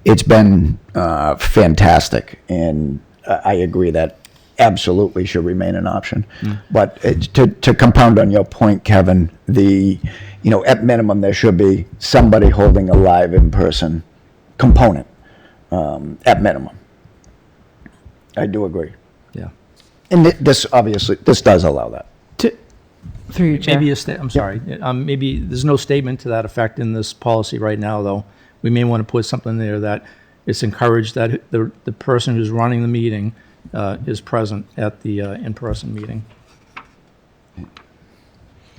it's been fantastic. And I agree that absolutely should remain an option. But to compound on your point, Kevin, at minimum, there should be somebody holding a live in-person component, at minimum. I do agree. Yeah. And this does allow that. Through you, Chair. Maybe I'm sorry. Maybe there's no statement to that effect in this policy right now, though. We may want to put something there that it's encouraged that the person who's running the meeting is present at the in-person meeting.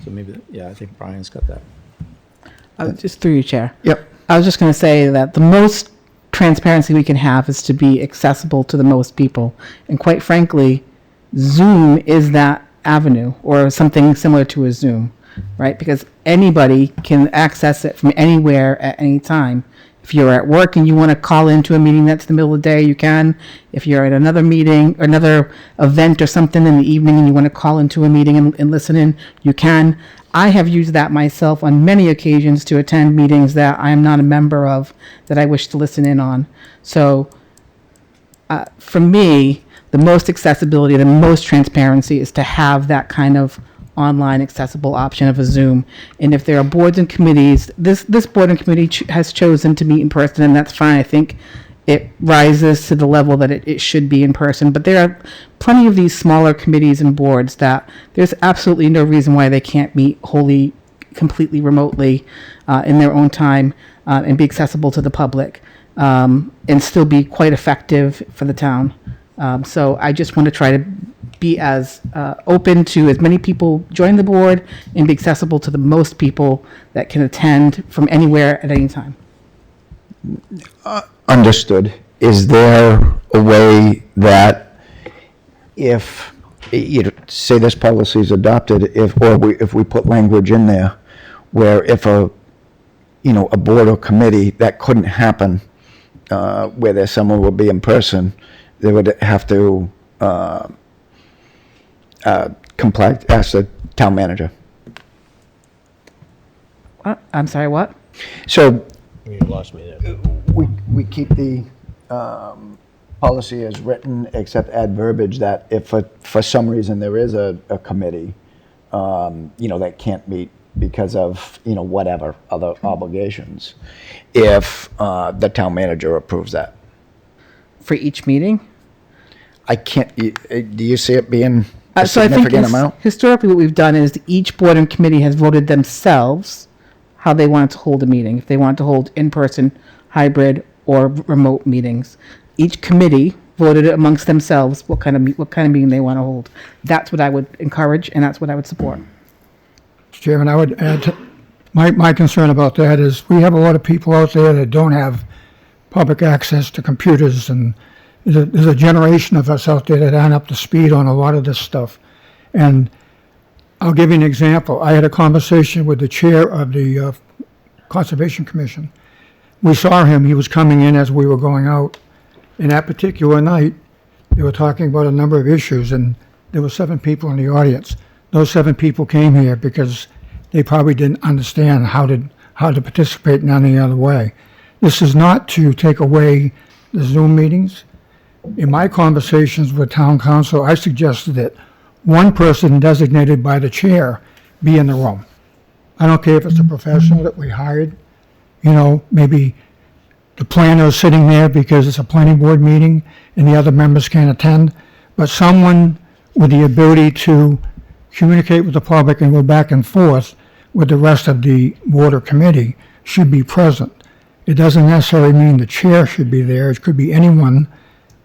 So maybe, I think Brian's got that. Just through you, Chair. Yep. I was just going to say that the most transparency we can have is to be accessible to the most people. And quite frankly, Zoom is that avenue, or something similar to a Zoom, right? Because anybody can access it from anywhere at any time. If you're at work and you want to call into a meeting that's the middle of the day, you can. If you're at another meeting, or another event or something in the evening and you want to call into a meeting and listen in, you can. I have used that myself on many occasions to attend meetings that I am not a member of that I wish to listen in on. So for me, the most accessibility, the most transparency is to have that kind of online accessible option of a Zoom. And if there are boards and committees, this board and committee has chosen to meet in person, and that's fine. I think it rises to the level that it should be in person. But there are plenty of these smaller committees and boards that there's absolutely no reason why they can't meet wholly, completely remotely in their own time and be accessible to the public and still be quite effective for the town. So I just want to try to be as open to as many people join the board and be accessible to the most people that can attend from anywhere at any time. Understood. Is there a way that if, say this policy is adopted, if we put language in there where if a board or committee that couldn't happen, where there's someone will be in person, they would have to comply, ask the town manager. What? I'm sorry, what? So You lost me there. we keep the policy as written, except add verbiage that if for some reason there is a committee, that can't meet because of, whatever other obligations, if the town manager approves that. For each meeting? I can't, do you see it being a So I think significant amount? historically what we've done is each board and committee has voted themselves how they wanted to hold a meeting. If they wanted to hold in-person, hybrid, or remote meetings. Each committee voted amongst themselves what kind of meeting they want to hold. That's what I would encourage, and that's what I would support. Chairman, I would add, my concern about that is we have a lot of people out there that don't have public access to computers, and there's a generation of us out there that aren't up to speed on a lot of this stuff. And I'll give you an example. I had a conversation with the chair of the Conservation Commission, we saw him, he was coming in as we were going out. And that particular night, they were talking about a number of issues, and there were 7 people in the audience. Those 7 people came here because they probably didn't understand how to participate in any other way. This is not to take away the Zoom meetings. In my conversations with town council, I suggested that one person designated by the chair be in the room. I don't care if it's a professional that we hired, maybe the planner is sitting there because it's a planning board meeting and the other members can't attend, but someone with the ability to communicate with the public and go back and forth with the rest of the board or committee should be present. It doesn't necessarily mean the chair should be there. It could be anyone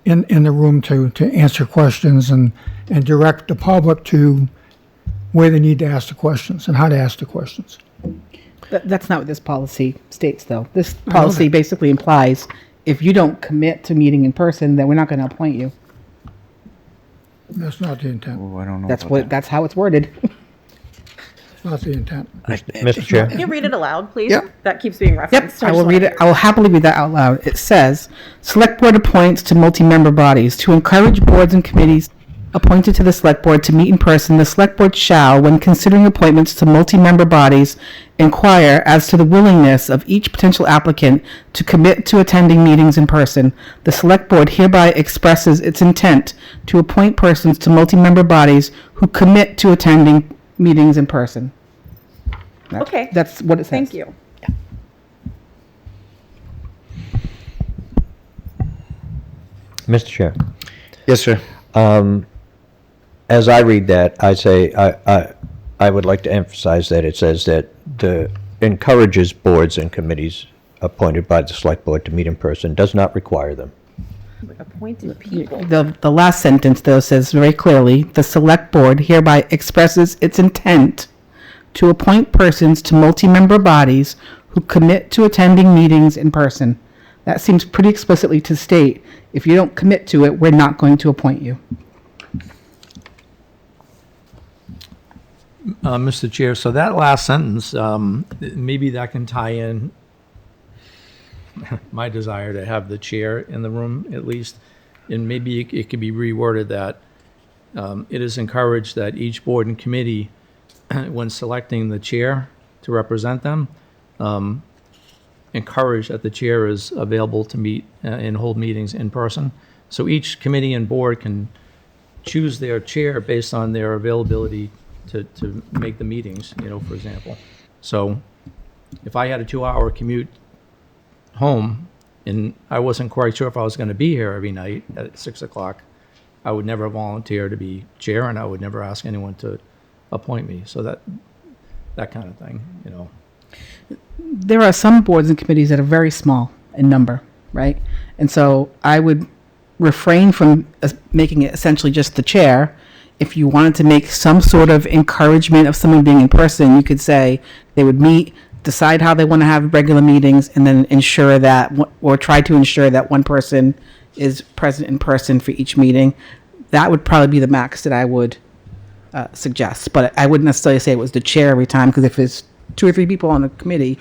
in the room to answer questions and direct the public to where they need to ask the questions and how to ask the questions. That's not what this policy states, though. This policy basically implies if you don't commit to meeting in person, then we're not going to appoint you. That's not the intent. Oh, I don't know. That's how it's worded. It's not the intent. Mr. Chair? Can you read it aloud, please? Yep. That keeps being referenced. Yep, I will read it. I will happily read that out loud. It says, Select Board appoints to multi-member bodies. To encourage boards and committees appointed to the Select Board to meet in person, the Select Board shall, when considering appointments to multi-member bodies, inquire as to the willingness of each potential applicant to commit to attending meetings in person. The Select Board hereby expresses its intent to appoint persons to multi-member bodies who commit to attending meetings in person. Okay. That's what it says. Thank you. Mr. Chair, Yes, sir. as I read that, I say, I would like to emphasize that it says that encourages boards and committees appointed by the Select Board to meet in person, does not require them. Appointed people. The last sentence, though, says very clearly, the Select Board hereby expresses its intent to appoint persons to multi-member bodies who commit to attending meetings in person. That seems pretty explicitly to state, if you don't commit to it, we're not going to appoint you. Mr. Chair, so that last sentence, maybe that can tie in my desire to have the chair in the room at least, and maybe it could be reworded that it is encouraged that each board and committee, when selecting the chair to represent them, encourage that the chair is available to meet and hold meetings in person. So each committee and board can choose their chair based on their availability to make the meetings, for example. So if I had a 2-hour commute home and I wasn't quite sure if I was going to be here every night at 6 o'clock, I would never volunteer to be chair and I would never ask anyone to appoint me. So that kind of thing, There are some boards and committees that are very small in number, right? And so I would refrain from making it essentially just the chair. If you wanted to make some sort of encouragement of someone being in person, you could say they would meet, decide how they want to have regular meetings, and then ensure that, or try to ensure that one person is present in person for each meeting. That would probably be the max that I would suggest. But I wouldn't necessarily say it was the chair every time, because if it's 2 or 3 people on a committee,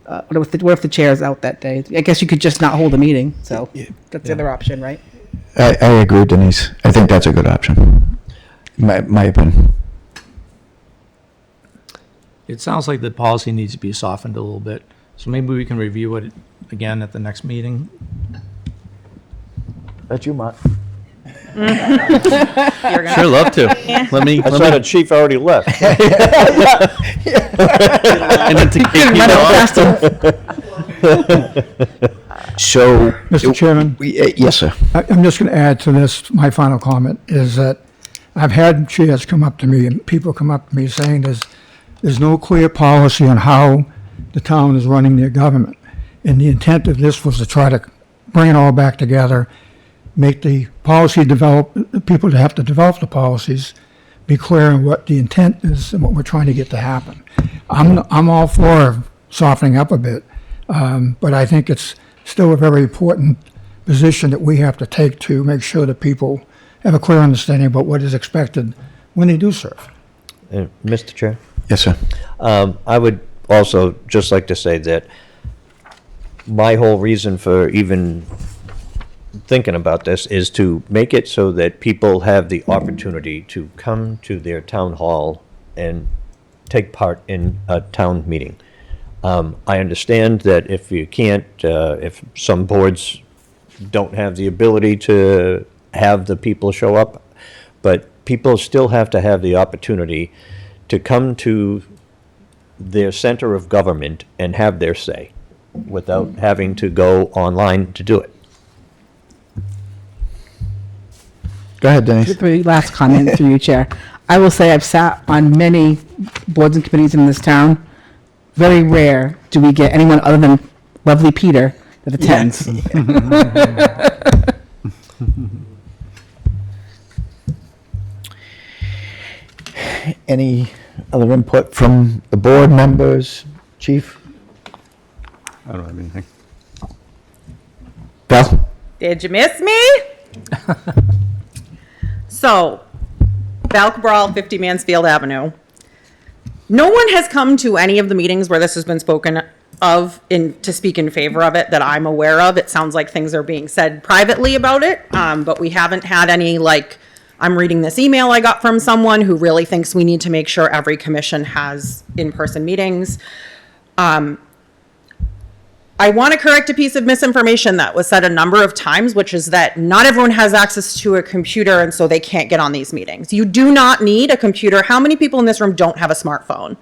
what if the chair is out that day? I guess you could just not hold a meeting. So that's the other option, right? I agree, Denise. I think that's a good option. My opinion. it sounds like the policy needs to be softened a little bit. So maybe we can review it again at the next meeting. That's you, Mark. Sure, love to. Let me. I saw the chief already left. And then to kick you off. So, Mr. Chairman? Yes, sir. I'm just going to add to this, my final comment, is that I've had chairs come up to me and people come up to me saying there's no clear policy on how the town is running their government. And the intent of this was to try to bring it all back together, make the policy develop, people that have to develop the policies, be clear on what the intent is and what we're trying to get to happen. I'm all for softening up a bit, but I think it's still a very important position that we have to take to make sure that people have a clear understanding about what is expected when they do serve. Mr. Chair? Yes, sir. I would also just like to say that my whole reason for even thinking about this is to make it so that people have the opportunity to come to their town hall and take part in a town meeting. I understand that if you can't, if some boards don't have the ability to have the people show up, but people still have to have the opportunity to come to their center of government and have their say without having to go online to do it. Go ahead, Denise. The last comment through you, Chair. I will say I've sat on many boards and committees in this town. Very rare do we get anyone other than lovely Peter that attends. Any other input from the board members? Chief? I don't have anything. Beth? Did you miss me? So, Val Cabral, 50 Mansfield Avenue. No one has come to any of the meetings where this has been spoken of to speak in favor of it that I'm aware of. It sounds like things are being said privately about it, but we haven't had any, like, I'm reading this email I got from someone who really thinks we need to make sure every commission has in-person meetings. I want to correct a piece of misinformation that was said a number of times, which is that not everyone has access to a computer and so they can't get on these meetings. You do not need a computer. How many people in this room don't have a smartphone?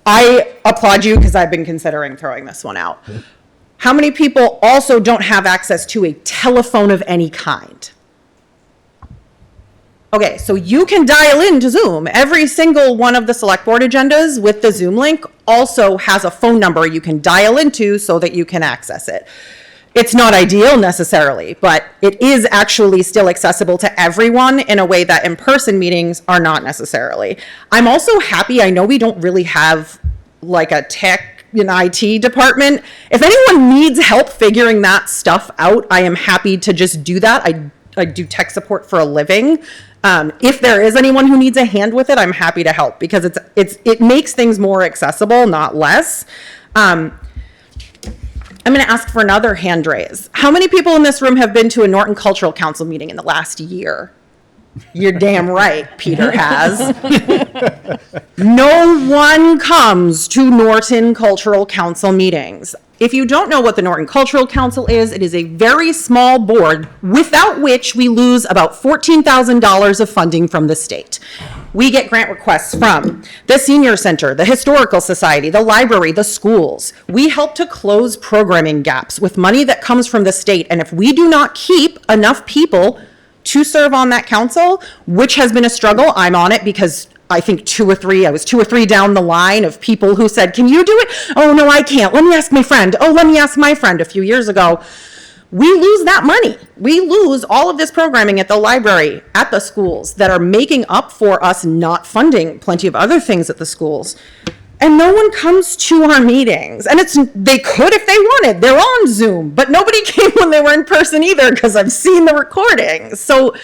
I applaud you because I've been considering throwing this one out. How many people also don't have access to a telephone of any kind? Okay, so you can dial into Zoom. Every single one of the select board agendas with the Zoom link also has a phone number you can dial into so that you can access it. It's not ideal necessarily, but it is actually still accessible to everyone in a way that in-person meetings are not necessarily. I'm also happy, I know we don't really have like a tech and IT department. If anyone needs help figuring that stuff out, I am happy to just do that. I do tech support for a living. If there is anyone who needs a hand with it, I'm happy to help because it makes things more accessible, not less. I'm going to ask for another hand raise. How many people in this room have been to a Norton Cultural Council meeting in the last year? You're damn right, Peter has. No one comes to Norton Cultural Council meetings. If you don't know what the Norton Cultural Council is, it is a very small board without which we lose about $14,000 of funding from the state. We get grant requests from the Senior Center, the Historical Society, the library, the schools. We help to close programming gaps with money that comes from the state. And if we do not keep enough people to serve on that council, which has been a struggle, I'm on it because I think I was two or three down the line of people who said, can you do it? Oh, no, I can't. Let me ask my friend. Oh, let me ask my friend a few years ago. We lose that money. We lose all of this programming at the library, at the schools that are making up for us not funding plenty of other things at the schools. And no one comes to our meetings. And they could if they wanted. They're on Zoom, but nobody came when they were in person either because I've seen the recordings. So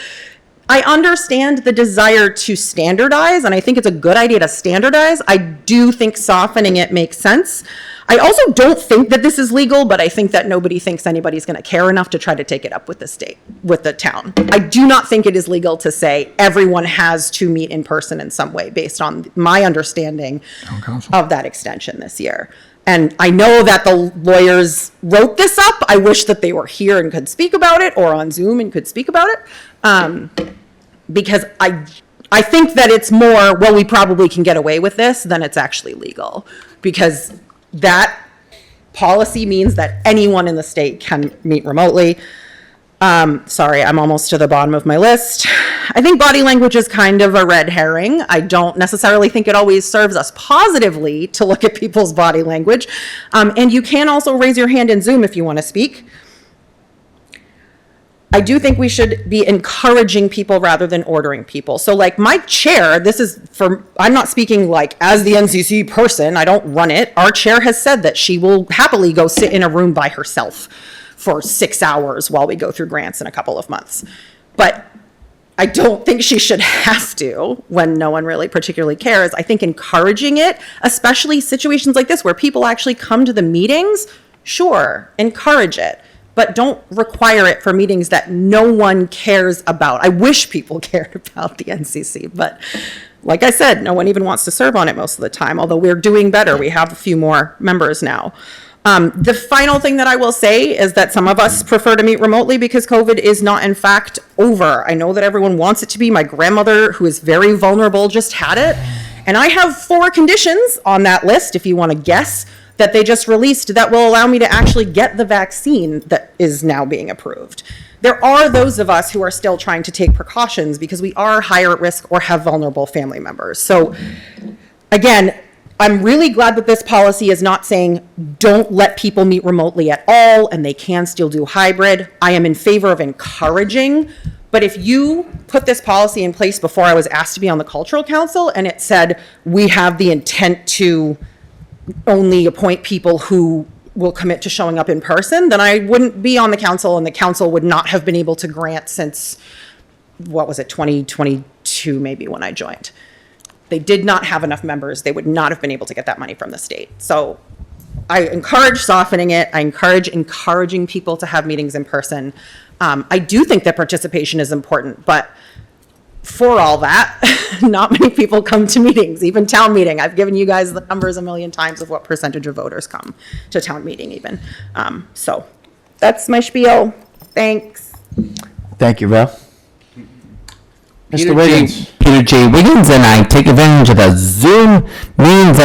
I understand the desire to standardize, and I think it's a good idea to standardize. I do think softening it makes sense. I also don't think that this is legal, but I think that nobody thinks anybody's going to care enough to try to take it up with the state, with the town. I do not think it is legal to say everyone has to meet in person in some way based on my understanding of that extension this year. And I know that the lawyers wrote this up. I wish that they were here and could speak about it, or on Zoom and could speak about it. Because I think that it's more, well, we probably can get away with this than it's actually legal. Because that policy means that anyone in the state can meet remotely. Sorry, I'm almost to the bottom of my list. I think body language is kind of a red herring. I don't necessarily think it always serves us positively to look at people's body language. And you can also raise your hand in Zoom if you want to speak. I do think we should be encouraging people rather than ordering people. So like my chair, I'm not speaking like as the NCC person, I don't run it. Our chair has said that she will happily go sit in a room by herself for 6 hours while we go through grants in a couple of months. But I don't think she should have to when no one really particularly cares. I think encouraging it, especially situations like this where people actually come to the meetings, sure, encourage it. But don't require it for meetings that no one cares about. I wish people cared about the NCC, but like I said, no one even wants to serve on it most of the time, although we're doing better. We have a few more members now. The final thing that I will say is that some of us prefer to meet remotely because COVID is not, in fact, over. I know that everyone wants it to be. My grandmother, who is very vulnerable, just had it. And I have 4 conditions on that list, if you want to guess, that they just released that will allow me to actually get the vaccine that is now being approved. There are those of us who are still trying to take precautions because we are higher at risk or have vulnerable family members. So again, I'm really glad that this policy is not saying don't let people meet remotely at all and they can still do hybrid. I am in favor of encouraging, but if you put this policy in place before I was asked to be on the Cultural Council and it said we have the intent to only appoint people who will commit to showing up in person, then I wouldn't be on the council and the council would not have been able to grant since, 2022 maybe when I joined. They did not have enough members. They would not have been able to get that money from the state. So I encourage softening it. I encourage encouraging people to have meetings in person. I do think that participation is important, but for all that, not many people come to meetings, even town meeting. I've given you guys the numbers a million times of what percentage of voters come to town meeting even. So that's my spiel. Thanks. Thank you, Val. Mr. Wiggins. Peter J. Wiggins, and I take advantage of the Zoom meetings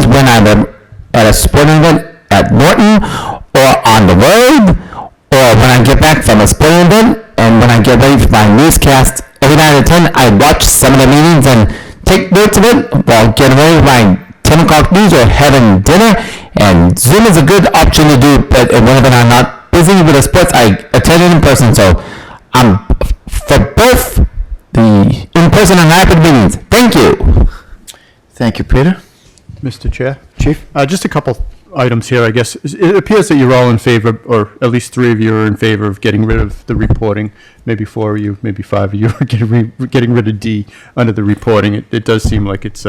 when I'm at a sporting event at Norton or on the road, or when I get back from a sporting event, and when I get ready for my newscast. Every 9 or 10, I watch some of the meetings and take notes of it while getting ready for my 10 o'clock news or having dinner. And Zoom is a good option to do, but whenever I'm not busy with the sports, I attend it in person. So I'm for both the in-person and hybrid meetings. Thank you. Thank you, Peter. Mr. Chair? Chief? Just a couple items here, I guess. It appears that you're all in favor, or at least 3 of you are in favor of getting rid of the reporting. Maybe 4 of you, maybe 5 of you are getting rid of D under the reporting. It does seem like it's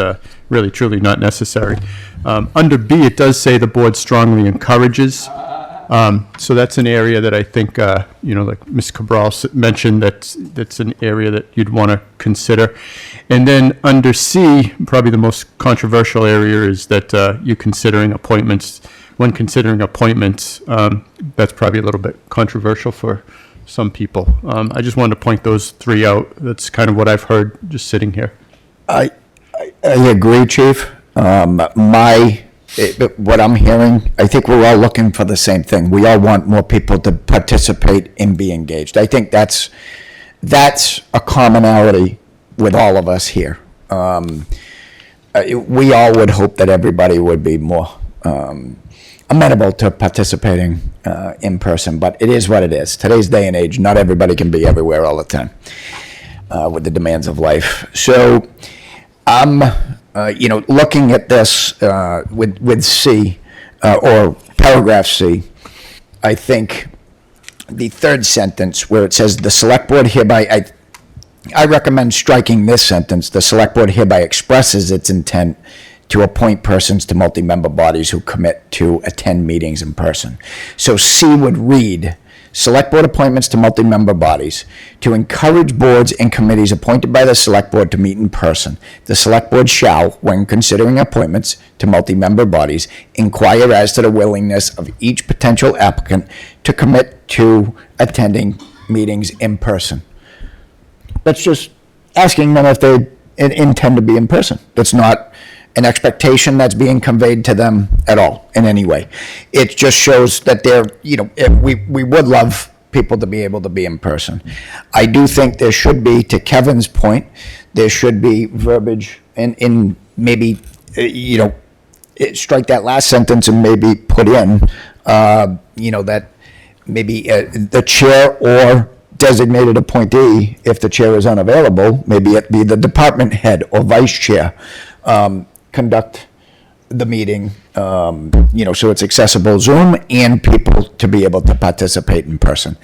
really, truly not necessary. Under B, it does say the board strongly encourages. So that's an area that I think, like Ms. Cabral mentioned, that's an area that you'd want to consider. And then under C, probably the most controversial area is that you're considering appointments. When considering appointments, that's probably a little bit controversial for some people. I just wanted to point those 3 out. That's kind of what I've heard just sitting here. I agree, Chief. What I'm hearing, I think we're all looking for the same thing. We all want more people to participate and be engaged. I think that's a commonality with all of us here. We all would hope that everybody would be more amenable to participating in person, but it is what it is. Today's day and age, not everybody can be everywhere all the time with the demands of life. So I'm looking at this with C, or paragraph C, I think the 3rd sentence where it says the select board hereby, I recommend striking this sentence. The select board hereby expresses its intent to appoint persons to multi-member bodies who commit to attend meetings in person. So C would read, select board appointments to multi-member bodies to encourage boards and committees appointed by the select board to meet in person. The select board shall, when considering appointments to multi-member bodies, inquire as to the willingness of each potential applicant to commit to attending meetings in person. That's just asking them if they intend to be in person. That's not an expectation that's being conveyed to them at all in any way. It just shows that we would love people to be able to be in person. I do think there should be, to Kevin's point, there should be verbiage in maybe, strike that last sentence and maybe put in, that maybe the chair or designated appointee, if the chair is unavailable, maybe it be the department head or vice chair, conduct the meeting, so it's accessible Zoom and people to be able to participate in person.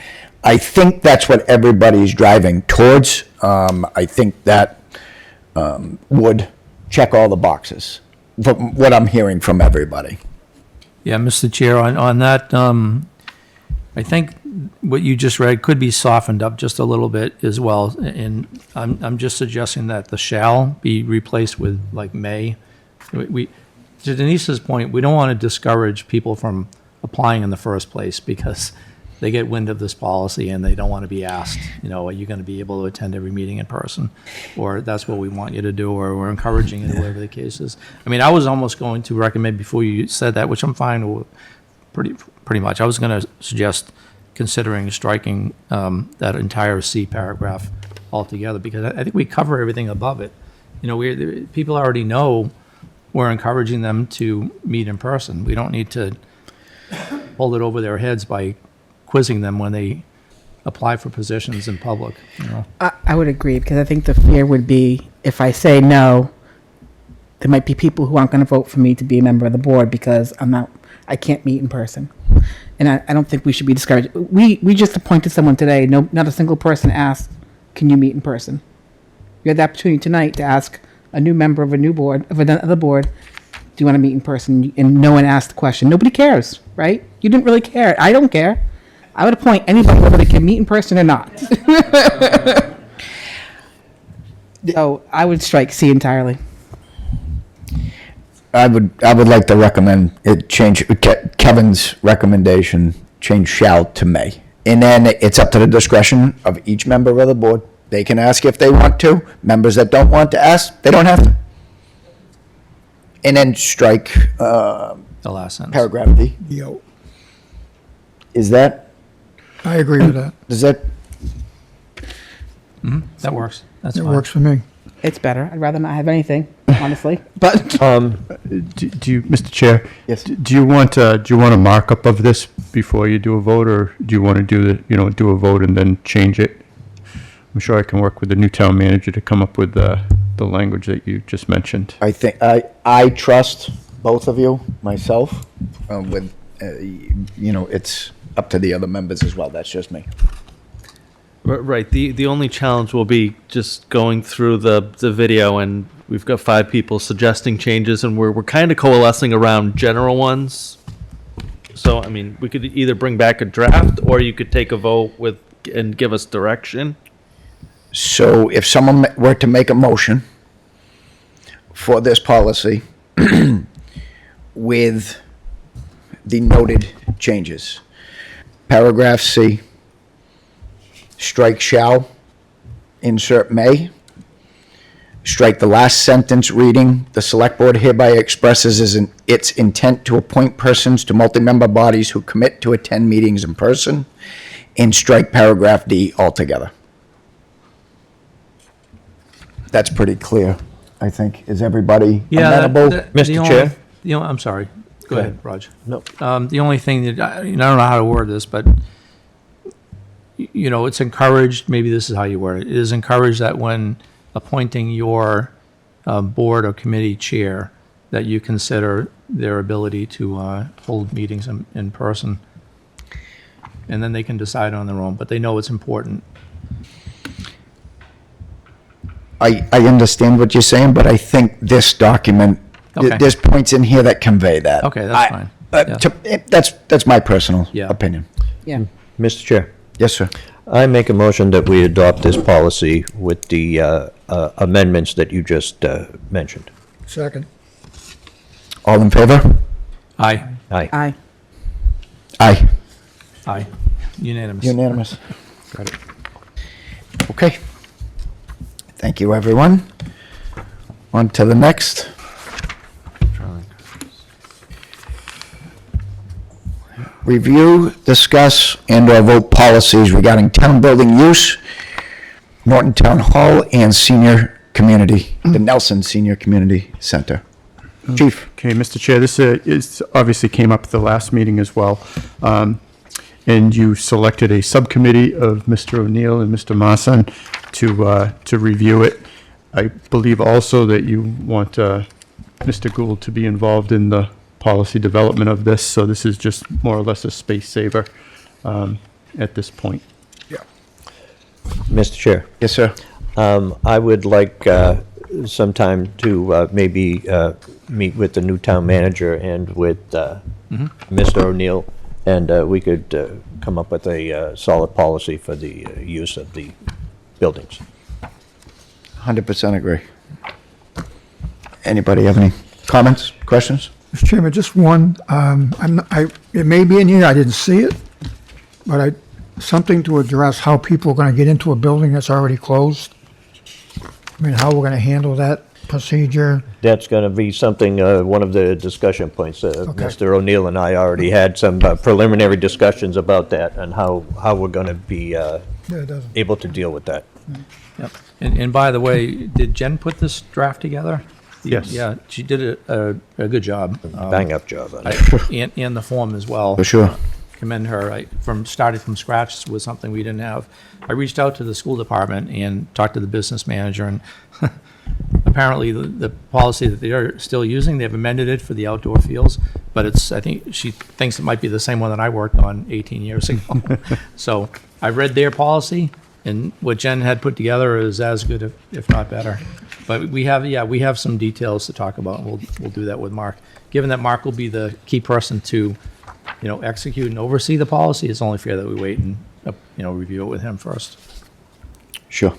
I think that's what everybody's driving towards. I think that would check all the boxes, from what I'm hearing from everybody. Yeah, Mr. Chair, on that, I think what you just read could be softened up just a little bit as well. And I'm just suggesting that the shall be replaced with like may. To Denise's point, we don't want to discourage people from applying in the first place because they get wind of this policy and they don't want to be asked, are you going to be able to attend every meeting in person? Or that's what we want you to do, or we're encouraging you to, whatever the case is. I mean, I was almost going to recommend before you said that, which I'm fine with pretty much. I was going to suggest considering striking that entire C paragraph altogether, because I think we cover everything above it. People already know we're encouraging them to meet in person. We don't need to hold it over their heads by quizzing them when they apply for positions in public. I would agree, because I think the fear would be if I say no, there might be people who aren't going to vote for me to be a member of the board because I can't meet in person. And I don't think we should be discouraged. We just appointed someone today. No, not a single person asked, can you meet in person? You had the opportunity tonight to ask a new member of another board, do you want to meet in person? And no one asked the question. Nobody cares, right? You didn't really care. I don't care. I would appoint anybody whether they can meet in person or not. So I would strike C entirely. I would like to recommend it change, Kevin's recommendation, change shall to may. And then it's up to the discretion of each member of the board. They can ask if they want to. Members that don't want to ask, they don't have to. And then strike The last sentence. paragraph D. Yo, Is that, I agree with that. does that, That works. That's It fine. works for me. It's better. I'd rather not have anything, honestly. But Do you, Mr. Chair? Yes. Do you want a markup of this before you do a vote, or do you want to do a vote and then change it? I'm sure I can work with the new town manager to come up with the language that you just mentioned. I think, I trust both of you, myself, it's up to the other members as well. That's just me. Right. The only challenge will be just going through the video, and we've got 5 people suggesting changes, and we're kind of coalescing around general ones. So, I mean, we could either bring back a draft, or you could take a vote and give us direction. So if someone were to make a motion for this policy with the noted changes, paragraph C, strike shall, insert may, strike the last sentence reading, the select board hereby expresses its intent to appoint persons to multi-member bodies who commit to attend meetings in person, and strike paragraph D altogether. That's pretty clear, I think. Is everybody amenable? Mr. Chair? I'm sorry. Go ahead, Raj. No. The only thing that, I don't know how to word this, but, it's encouraged, maybe this is how you word it. It is encouraged that when appointing your board or committee chair, that you consider their ability to hold meetings in person. And then they can decide on their own, but they know it's important. I understand what you're saying, but I think this document, Okay. there's points in here that convey that. Okay, that's fine. Yeah. That's my personal Yeah. opinion. yeah, Mr. Chair, Yes, sir. I make a motion that we adopt this policy with the amendments that you just mentioned. Second. All in favor? Aye. Aye. aye. Aye. Aye. Unanimous. Unanimous. Got it. Okay. Thank you, everyone. On to the next. Review, discuss, and/or vote policies regarding town building use, Norton Town Hall, and senior community, the Nelson Senior Community Center. Chief? Okay, Mr. Chair, this is obviously came up at the last meeting as well. And you selected a subcommittee of Mr. O'Neill and Mr. Masson to review it. I believe also that you want Mr. Gould to be involved in the policy development of this, so this is just more or less a space saver at this point. Mr. Chair, Yes, sir. I would like sometime to maybe meet with the new town manager and with Mr. O'Neill, and we could come up with a solid policy for the use of the buildings. 100% agree. Anybody have any comments, questions? Mr. Chairman, just one, it may be in here, I didn't see it, but something to address how people are gonna get into a building that's already closed. I mean, how we're gonna handle that procedure. That's going to be something, one of the discussion points. Mr. O'Neill and I already had some preliminary discussions about that and how we're going to be Yeah, it doesn't. able to deal with that. Yep. And by the way, did Jen put this draft together? Yes. Yeah, she did a good job. Bang-up job on it. And the form as well. For sure. Commend her. Started from scratch was something we didn't have. I reached out to the school department and talked to the business manager, and apparently the policy that they are still using, they've amended it for the outdoor fields, but I think she thinks it might be the same one that I worked on 18 years ago. So I read their policy, and what Jen had put together is as good, if not better. But we have some details to talk about, and we'll do that with Mark. Given that Mark will be the key person to, execute and oversee the policy, it's only fair that we wait and, review it with him first. Sure.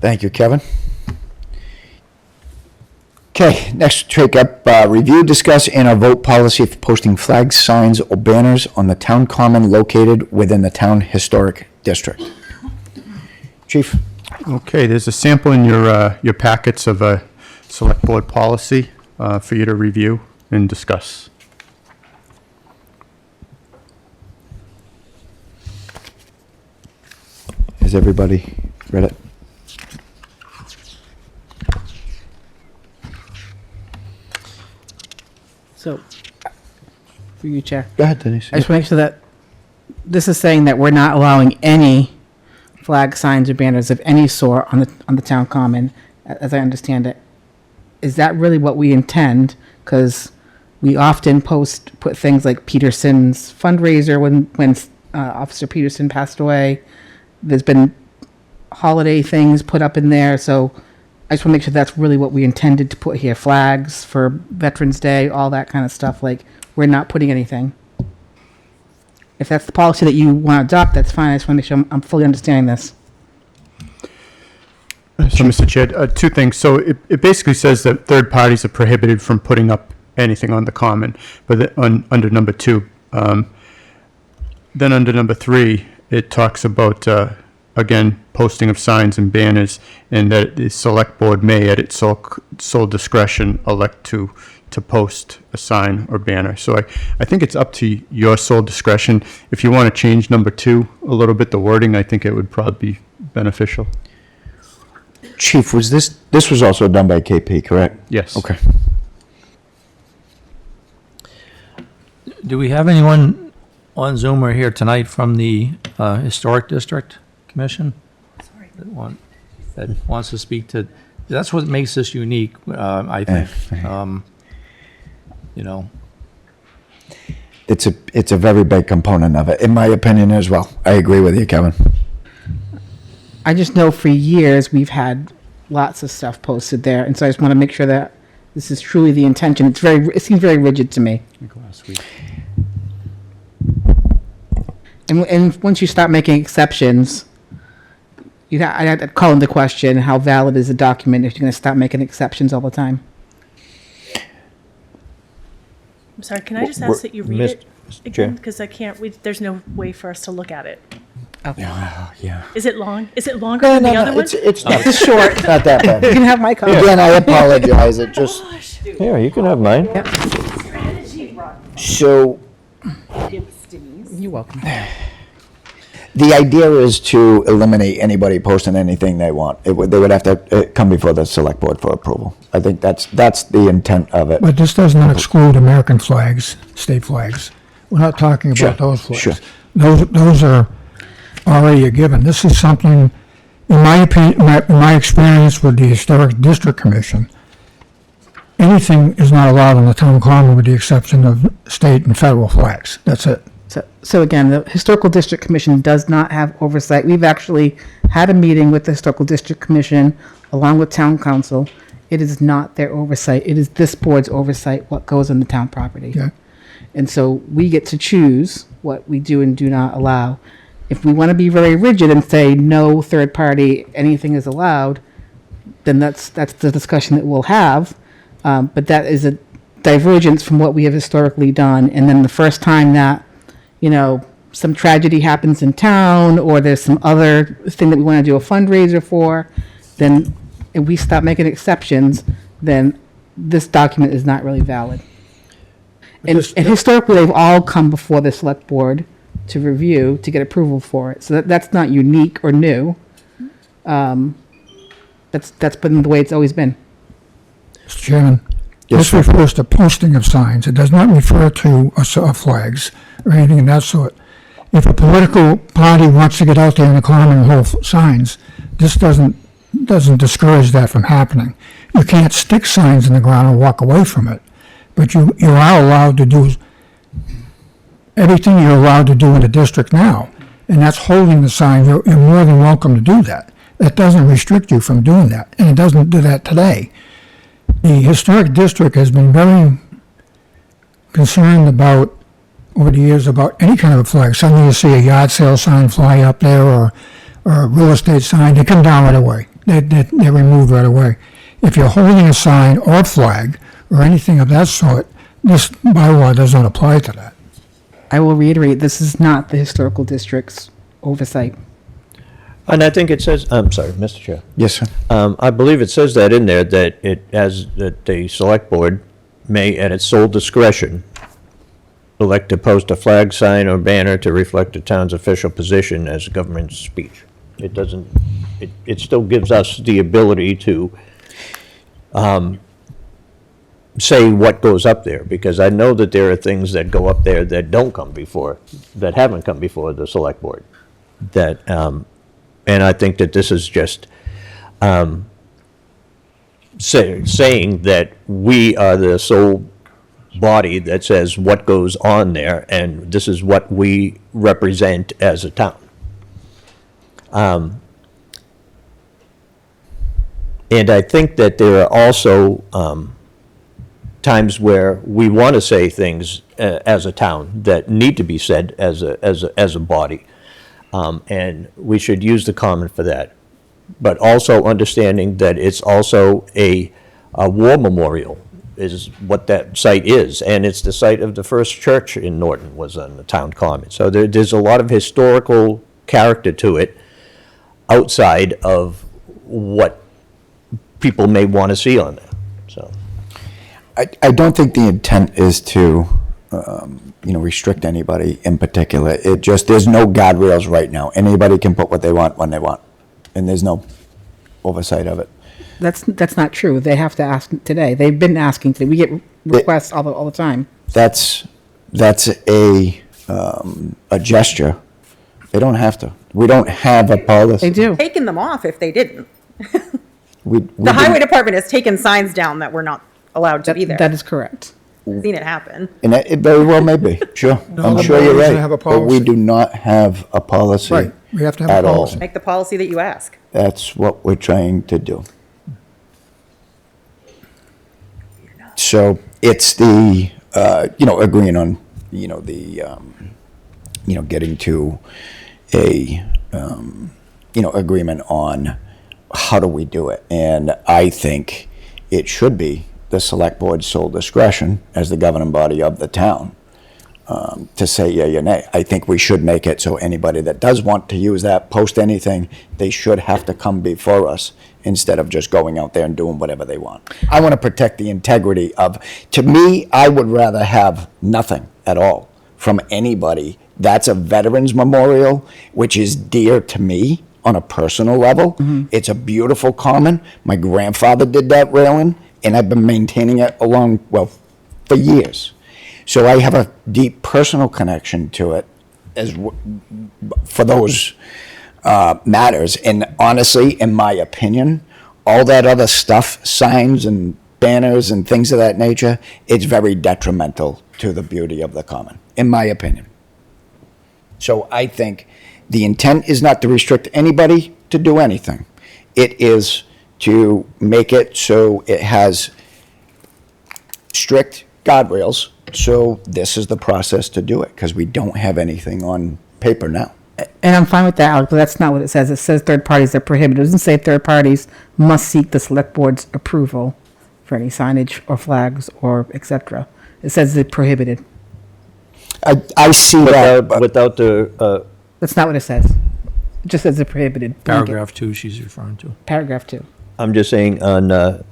Thank you, Kevin. Okay, next take up, review, discuss, and a vote policy for posting flags, signs, or banners on the town common located within the town historic district. Chief? Okay, there's a sample in your packets of a select board policy for you to review and discuss. Has everybody read it? So, for you, Chair. Go ahead, Denise. I just want to make sure that this is saying that we're not allowing any flag signs or banners of any sort on the town common, as I understand it. Is that really what we intend? Because we often put things like Peterson's fundraiser when Officer Peterson passed away. There's been holiday things put up in there, so I just want to make sure that's really what we intended to put here. Flags for Veterans Day, all that kind of stuff. Like, we're not putting anything. If that's the policy that you want to adopt, that's fine. I just want to make sure I'm fully understanding this. So, Mr. Chair, two things. So it basically says that third parties are prohibited from putting up anything on the common, but under number 2. Then under number 3, it talks about, again, posting of signs and banners, and that the select board may, at its sole discretion, elect to post a sign or banner. So I think it's up to your sole discretion. If you want to change number 2 a little bit, the wording, I think it would probably be beneficial. Chief, was this was also done by KP, correct? Yes. Okay. Do we have anyone on Zoom or here tonight from the Historic District Commission? That wants to speak to, that's what makes this unique, I think. It's a very big component of it, in my opinion as well. I agree with you, Kevin. I just know for years we've had lots of stuff posted there, and so I just want to make sure that this is truly the intention. It seems very rigid to me. Last week. And once you start making exceptions, I had to call into question how valid is a document if you're going to start making exceptions all the time. I'm sorry, can I just ask that you read it again? Because I can't, there's no way for us to look at it. Yeah. Is it long? Is it longer than the other one? It's not short. It's not that bad. You can have my copy. Again, I apologize. It just Here, you can have mine. so. You're welcome. The idea is to eliminate anybody posting anything they want. They would have to come before the select board for approval. I think that's the intent of it. But this does not exclude American flags, state flags. We're not talking about those flags. Sure. Those are already a given. This is something, in my opinion, in my experience with the Historic District Commission, anything is not allowed on the town common with the exception of state and federal flags. That's it. So again, the Historical District Commission does not have oversight. We've actually had a meeting with the Historical District Commission along with Town Council. It is not their oversight. It is this board's oversight, what goes on the town property. Yeah. And so we get to choose what we do and do not allow. If we want to be very rigid and say no third party, anything is allowed, then that's the discussion that we'll have. But that is a divergence from what we have historically done. And then the first time that, some tragedy happens in town or there's some other thing that we want to do a fundraiser for, then if we stop making exceptions, then this document is not really valid. And historically, they've all come before the select board to review, to get approval for it. So that's not unique or new. That's been the way it's always been. Mr. Chairman, this refers to posting of signs. It does not refer to flags or anything of that sort. If a political party wants to get out there in the common and hold signs, this doesn't discourage that from happening. You can't stick signs in the ground and walk away from it, but you are allowed to do everything you're allowed to do in the district now, and that's holding the sign. You're more than welcome to do that. That doesn't restrict you from doing that, and it doesn't do that today. The Historic District has been very concerned about, over the years, about any kind of a flag. Suddenly you see a yard sale sign fly up there or a real estate sign, they come down right away. They're removed right away. If you're holding a sign or flag or anything of that sort, this bylaw does not apply to that. I will reiterate, this is not the Historical District's oversight. And I think it says, I'm sorry, Mr. Chair. Yes, sir. I believe it says that in there, that that the select board may, at its sole discretion, elect to post a flag, sign, or banner to reflect the town's official position as government speech. It doesn't, it still gives us the ability to say what goes up there, because I know that there are things that go up there that don't come before, that haven't come before the select board. That, and I think that this is just saying that we are the sole body that says what goes on there, and this is what we represent as a town. And I think that there are also times where we want to say things as a town that need to be said as a body. And we should use the common for that. But also understanding that it's also a war memorial is what that site is. And it's the site of the first church in Norton was on the town common. So there's a lot of historical character to it outside of what people may want to see on there. So I don't think the intent is to, restrict anybody in particular. It just, there's no guardrails right now. Anybody can put what they want when they want, and there's no oversight of it. That's not true. They have to ask today. They've been asking today. We get requests all the time. That's a gesture. They don't have to. We don't have a policy. They do. Taking them off if they didn't. We The highway department has taken signs down that were not allowed to be there. That is correct. I've seen it happen. And it very well may be, sure. I'm the sure you're board doesn't right. have a But we policy. do not have a policy Right, we have to have a at all. policy. Make the policy that you ask. That's what we're trying to do. So it's the, agreeing on, getting to a, agreement on how do we do it. And I think it should be the select board's sole discretion as the governing body of the town to say yea or nay. I think we should make it so anybody that does want to use that, post anything, they should have to come before us instead of just going out there and doing whatever they want. I want to protect the integrity of, to me, I would rather have nothing at all from anybody. That's a veterans memorial, which is dear to me on a personal level. It's a beautiful common. My grandfather did that railing, and I've been maintaining it for years. So I have a deep personal connection to it for those matters. And honestly, in my opinion, all that other stuff, signs and banners and things of that nature, it's very detrimental to the beauty of the common, in my opinion. So I think the intent is not to restrict anybody to do anything. It is to make it so it has strict guardrails. So this is the process to do it, because we don't have anything on paper now. And I'm fine with that, Alec, but that's not what it says. It says third parties are prohibited. It doesn't say third parties must seek the select board's approval for any signage or flags or et cetera. It says they're prohibited. I see that, but Without the, That's not what it says. It just says they're prohibited. Blanket. Paragraph 2 she's referring to. Paragraph 2. I'm just saying on, the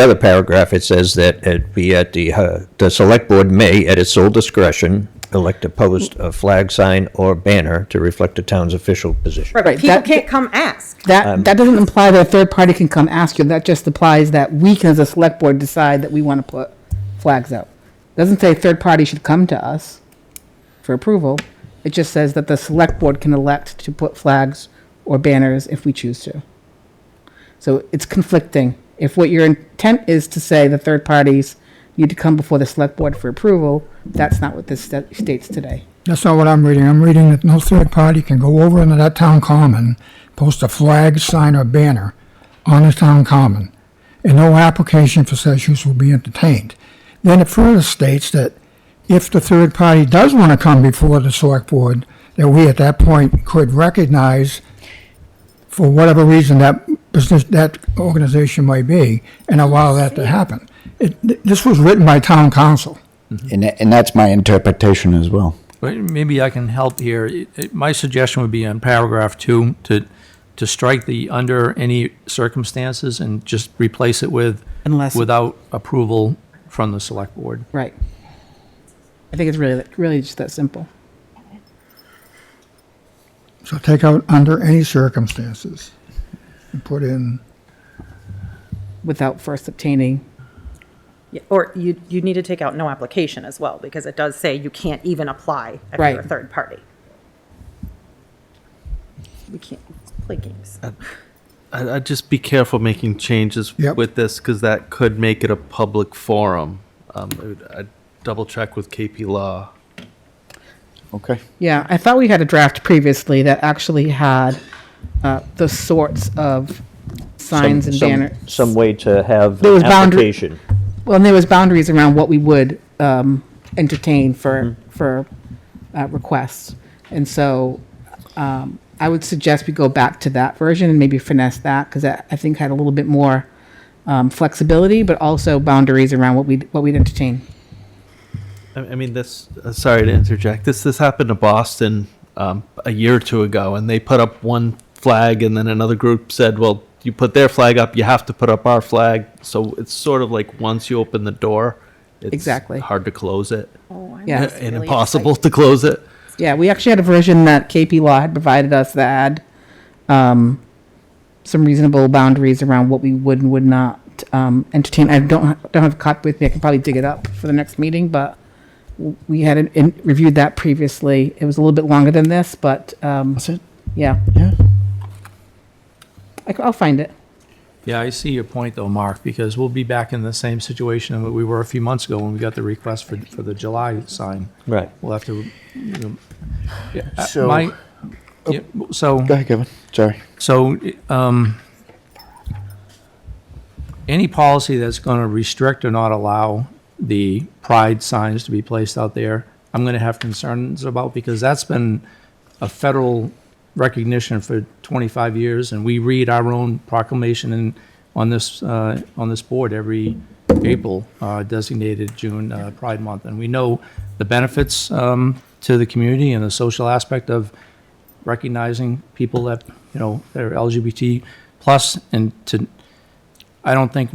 other paragraph, it says that it be at the select board may, at its sole discretion, elect to post a flag, sign, or banner to reflect the town's official position. Right, Right, but people that- can't come ask. That doesn't imply that a third party can come ask you. That just implies that we can, as a select board, decide that we want to put flags out. Doesn't say third party should come to us for approval. It just says that the select board can elect to put flags or banners if we choose to. So it's conflicting. If what your intent is to say the third parties need to come before the select board for approval, that's not what this states today. That's not what I'm reading. I'm reading that no third party can go over into that town common, post a flag, sign, or banner on the town common, and no application for such use will be entertained. Then it further states that if the third party does want to come before the select board, that we at that point could recognize, for whatever reason that business, that organization might be, and allow that to happen. This was written by town council. and that's my interpretation as well. But maybe I can help here. My suggestion would be on paragraph 2 to strike the under any circumstances and just replace it with Unless- without approval from the select board. Right. I think it's really just that simple. So take out under any circumstances and put in, Without first obtaining. Yeah, or you need to take out no application as well, because it does say you can't even apply if Right. you're a third party. We can't play games. I'd just be careful making changes Yep. with this, because that could make it a public forum. I'd double check with KP Law. Okay. Yeah, I thought we had a draft previously that actually had the sorts of signs and banners. Some way to have There was an boundary- application. Well, and there was boundaries around what we would entertain for requests. And so I would suggest we go back to that version and maybe finesse that, because I think had a little bit more flexibility, but also boundaries around what we'd entertain. I mean, this, sorry to interject, this happened to Boston a year or two ago, and they put up one flag, and then another group said, well, you put their flag up, you have to put up our flag. So it's sort of like once you open the door, it's Exactly. hard to close it. Yeah. And impossible to close it. Yeah, we actually had a version that KP Law had provided us that had some reasonable boundaries around what we would and would not entertain. I don't have a copy with me. I can probably dig it up for the next meeting, but we had reviewed that previously. It was a little bit longer than this, but That's it? yeah, Yeah. I'll find it. Yeah, I see your point though, Mark, because we'll be back in the same situation that we were a few months ago when we got the request for the July sign. Right. We'll have to, yeah, So- yeah, so. Go ahead, Kevin. Sorry. So, any policy that's going to restrict or not allow the pride signs to be placed out there, I'm going to have concerns about, because that's been a federal recognition for 25 years, and we read our own proclamation on this board every April, designated June Pride Month, and we know the benefits to the community and the social aspect of recognizing people that, you know, that are LGBT plus, and to, I don't think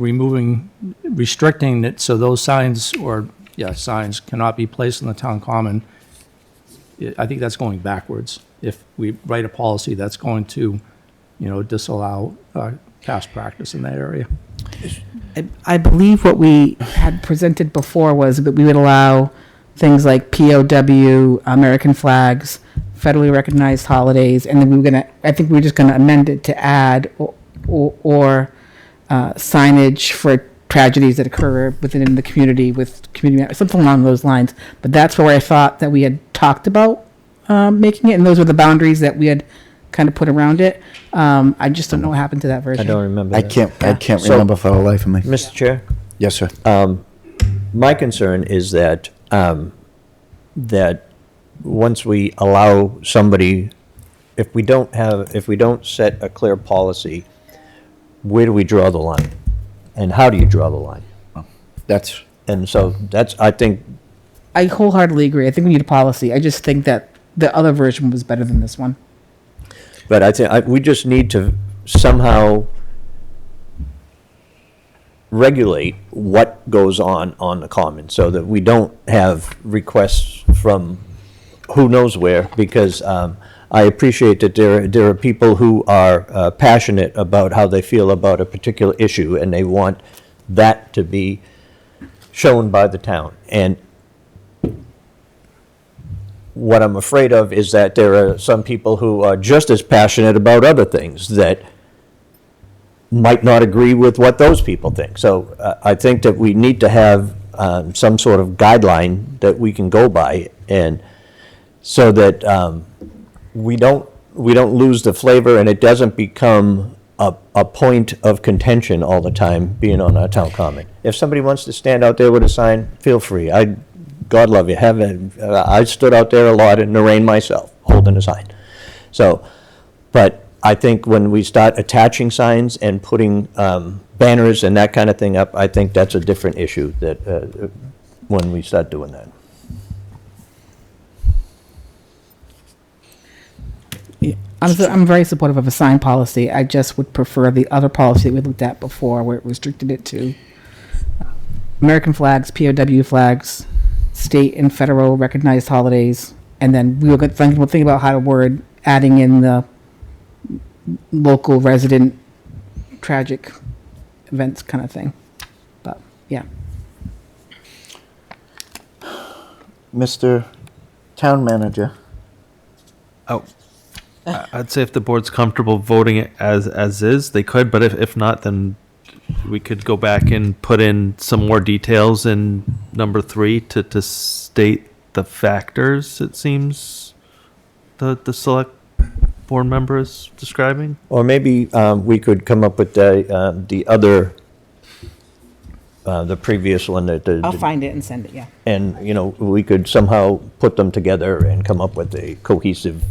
restricting it so those signs signs cannot be placed in the town common. I think that's going backwards. If we write a policy that's going to, you know, disallow past practice in that area. I believe what we had presented before was that we would allow things like POW, American flags, federally recognized holidays, and then I think we were just gonna amend it to add or signage for tragedies that occur within the community with community, something along those lines. But that's where I thought that we had talked about making it, and those were the boundaries that we had kind of put around it. I just don't know what happened to that version. I don't remember I that. can't So- remember for the life of me. Mr. Chair? Yes, sir. My concern is that, that once we allow somebody, if we don't set a clear policy, where do we draw the line? And how do you draw the line? That's, And so that's, I think, I wholeheartedly agree. I think we need a policy. I just think that the other version was better than this one. but I think, we just need to somehow regulate what goes on the common, so that we don't have requests from who knows where, because I appreciate that there are people who are passionate about how they feel about a particular issue, and they want that to be shown by the town. And what I'm afraid of is that there are some people who are just as passionate about other things that might not agree with what those people think. So I think that we need to have some sort of guideline that we can go by, and so that we don't lose the flavor, and it doesn't become a point of contention all the time being on our town common. If somebody wants to stand out there with a sign, feel free. God love you. I stood out there a lot in the rain myself, holding a sign. So, but I think when we start attaching signs and putting banners and that kind of thing up, I think that's a different issue that when we start doing that. Honestly, I'm very supportive of a sign policy. I just would prefer the other policy that we looked at before, where it restricted it to American flags, POW flags, state and federal recognized holidays, and then we'll think about how to word adding in the local resident tragic events kind of thing. But yeah. Mr. Town Manager. Oh, I'd say if the board's comfortable voting it as is, they could, but if not, then we could go back and put in some more details in number 3 to state the factors, it seems, the select board member is describing. Or maybe we could come up with the other, the previous one that I'll find it and send it, yeah. and, we could somehow put them together and come up with a cohesive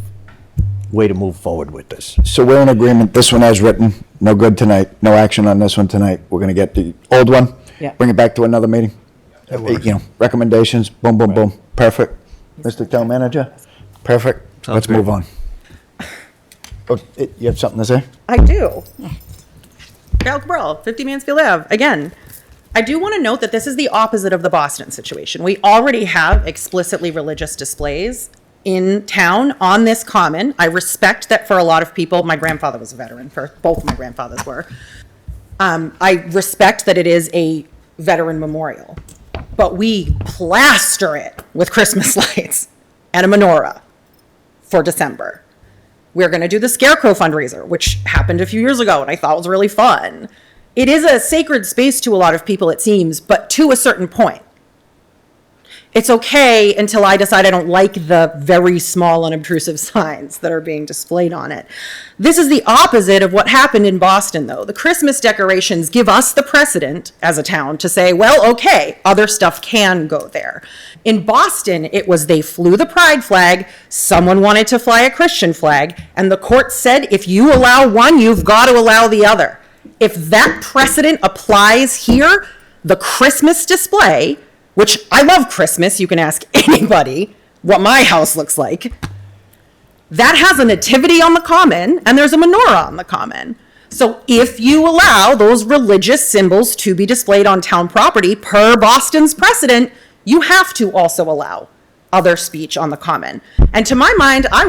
way to move forward with this. So we're in agreement, this one as written, no good tonight, no action on this one tonight. We're gonna get the old one, Yeah. bring it back to another meeting. Recommendations, boom, boom, boom, perfect. Mr. Town Manager, perfect. Sounds Let's great. move on. Oh, you have something to say? I do. Carol Cabral, 50 Mansfield Ave. Again, I do want to note that this is the opposite of the Boston situation. We already have explicitly religious displays in town on this common. I respect that for a lot of people. My grandfather was a veteran, for both my grandfathers were. I respect that it is a veteran memorial, but we plaster it with Christmas lights and a menorah for December. We're going to do the Scarecrow fundraiser, which happened a few years ago, and I thought was really fun. It is a sacred space to a lot of people, it seems, but to a certain point. It's okay until I decide I don't like the very small unobtrusive signs that are being displayed on it. This is the opposite of what happened in Boston, though. The Christmas decorations give us the precedent as a town to say, well, okay, other stuff can go there. In Boston, it was they flew the pride flag, someone wanted to fly a Christian flag, and the court said, if you allow one, you've got to allow the other. If that precedent applies here, the Christmas display, which I love Christmas, you can ask anybody what my house looks like, that has a nativity on the common and there's a menorah on the common. So if you allow those religious symbols to be displayed on town property per Boston's precedent, you have to also allow other speech on the common. And to my mind, I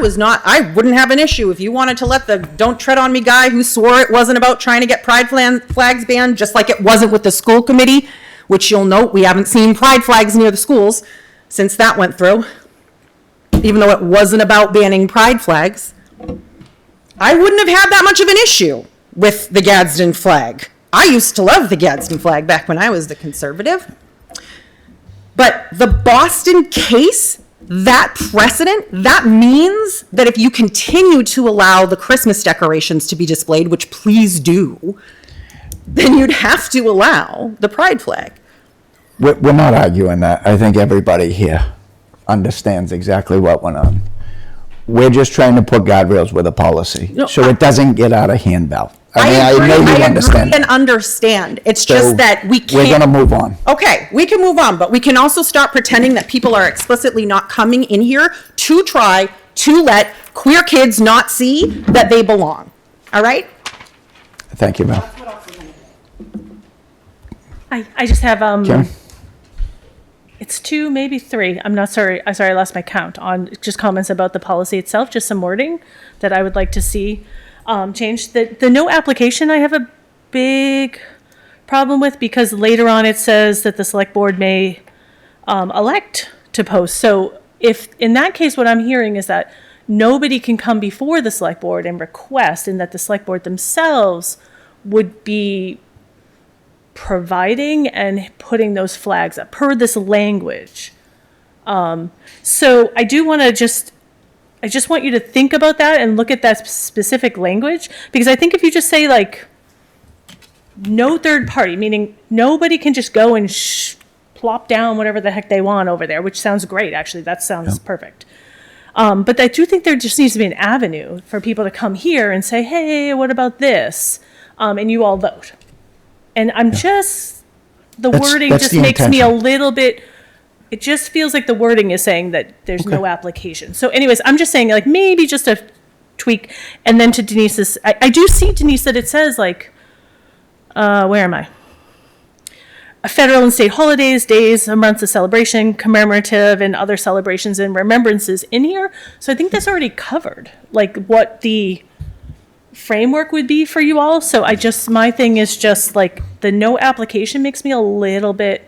wouldn't have an issue if you wanted to let the don't tread on me guy who swore it wasn't about trying to get pride flags banned, just like it wasn't with the school committee, which you'll note we haven't seen pride flags near the schools since that went through, even though it wasn't about banning pride flags. I wouldn't have had that much of an issue with the Gadsden flag I used to love the Gadsden flag back when I was the conservative. But the Boston case, that precedent, that means that if you continue to allow the Christmas decorations to be displayed, which please do, then you'd have to allow the pride flag. We're not arguing that. I think everybody here understands exactly what went on. We're just trying to put guardrails with a policy, No, so it doesn't get out of hand, Val. I know you agree understand. and understand. It's So just that we can't. We're gonna move on. Okay, we can move on, but we can also stop pretending that people are explicitly not coming in here to try to let queer kids not see that they belong. All right? Thank you, Val. I just have, Karen? it's 2, maybe 3. I'm not sorry. I'm sorry, I lost my count on just comments about the policy itself, just some wording that I would like to see changed. The no application, I have a big problem with because later on it says that the select board may elect to post. So if, in that case, what I'm hearing is that nobody can come before the select board and request, and that the select board themselves would be providing and putting those flags up per this language. So I do want to I just want you to think about that and look at that specific language, because I think if you just say like, no third party, meaning nobody can just go and plop down whatever the heck they want over there, which sounds great, actually, that sounds perfect. But I do think there just needs to be an avenue for people to come here and say, hey, what about this? And you all vote. And I'm just, the wording that's just the makes me a intention. little bit, it just feels like the wording is saying that there's no application. So anyways, I'm just saying like maybe just a tweak. And then to Denise's, I do see, Denise, that it says like, where am I? Federal and state holidays, days, months of celebration, commemorative, and other celebrations and remembrances in here. So I think that's already covered, like what the framework would be for you all. So my thing is just like the no application makes me a little bit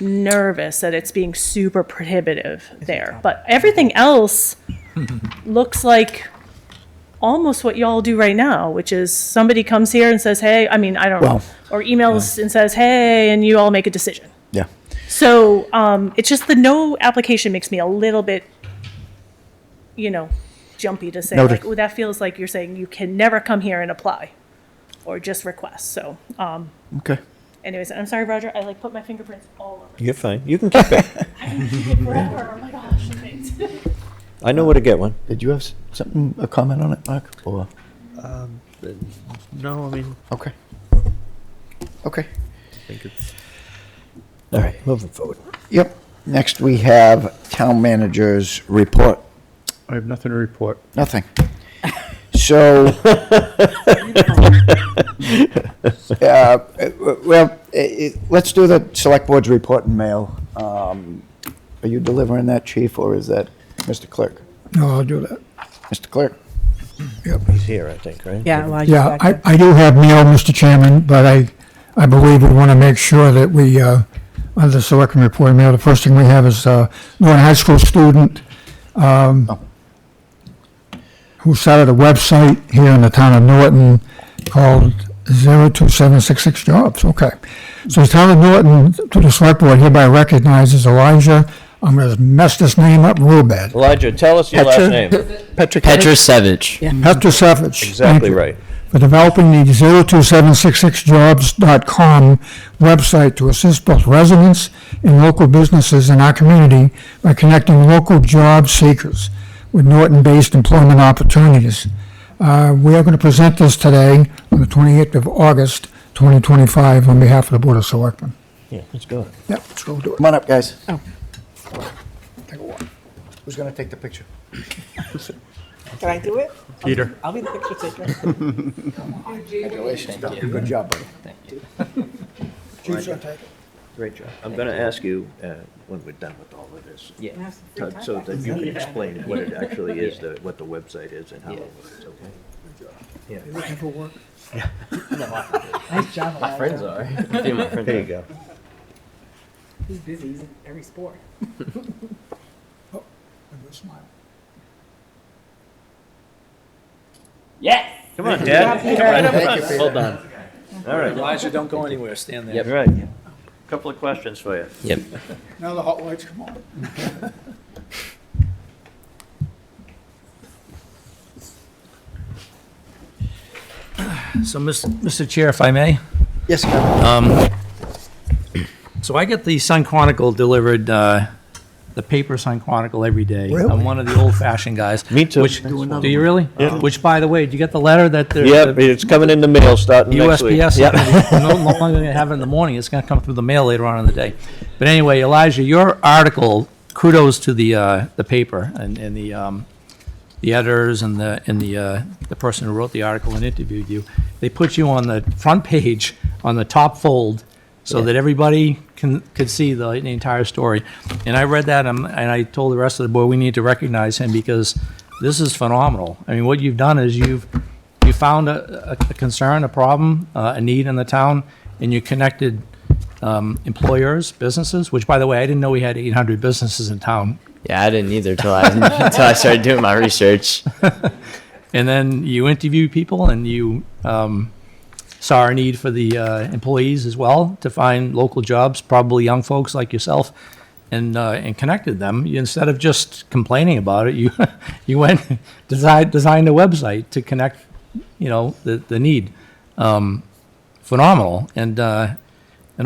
nervous that it's being super prohibitive there. But everything else looks like almost what y'all do right now, which is somebody comes here and says, hey, I mean, I don't know, or emails and says, hey, and you all make a decision. Yeah. So it's just the no application makes me a little bit, jumpy to say, Noted. like, oh, that feels like you're saying you can never come here and apply or just request. So Okay. anyways, I'm sorry, Roger, I like put my fingerprints all over. You're fine. You can keep it. I can keep it forever. Oh my gosh. Thanks. I know where to get one. Did you have a comment on it, Mark? Or, No, I mean, okay. Okay. I think it's. All right, moving forward. Yep. Next, we have town manager's report. I have nothing to report. Nothing. So, let's do the select board's report in mail. Are you delivering that, chief, or is that Mr. Clerk? No, I'll do that. Mr. Clerk? He's here, I think, right? Yeah, well, Yeah, I do have mail, Mr. Chairman, but I believe we want to make sure that we, under the selectmen report mail, the first thing we have is, Norton High School student, who started a website here in the town of Norton called 02766 Jobs. Okay. So the town of Norton, to the select board, hereby recognizes Elijah, I'm going to mess this name up real bad. Elijah, tell us your last name. Petrosevich. Petrosevich. Thank Exactly you. right. For developing the 02766jobs.com website to assist both residents and local businesses in our community by connecting local job seekers with Norton-based employment opportunities. We are going to present this today on the 28th of August, 2025, on behalf of the Board of Selectmen. Yeah, let's go. Yep, let's go do it. Come on up, guys. Oh. Take a walk. Who's going to take the picture? Can I do it? Peter. I'll be the picture taker. Congratulations. Good job, buddy. Thank you. Chief's going to take it. Great job. I'm going to ask you, when we're done with all of this, so that you can explain what it actually is, what the website is and how it works, okay? Yeah. Looking for work? Nice job, My friends are. There you go. He's busy. He's in every sport. Oh, a good smile. Yes. Come on, Dad. Come right up Thank front. you, Peter. Hold on. All right. Elijah, don't go anywhere, stand there. Yep. Right. Couple of questions for you. Yep. Now the hot lights come on. So, Mr. Chair, if I may? Yes, Kevin. So I get the Sun Chronicle delivered, the paper Sun Chronicle every day. Really? I'm one of the old-fashioned guys. Me too. Do you really? Yeah. Which, by the way, did you get the letter that the Yep, it's coming in the mail starting next week. USPS? Yep. No longer going to have it in the morning. It's going to come through the mail later on in the day. But anyway, Elijah, your article, kudos to the paper and the editors and the person who wrote the article and interviewed you. They put you on the front page on the top fold so that everybody could see the entire story. And I read that and I told the rest of the board we need to recognize him because this is phenomenal. I mean, what you've done is you found a concern, a problem, a need in the town, and you connected employers, businesses, which, by the way, I didn't know we had 800 businesses in town. Yeah, I didn't either till I started doing my research. And then you interviewed people and you saw our need for the employees as well to find local jobs, probably young folks like yourself, and connected them. Instead of just complaining about it, you went designed a website to connect, the need. Phenomenal, and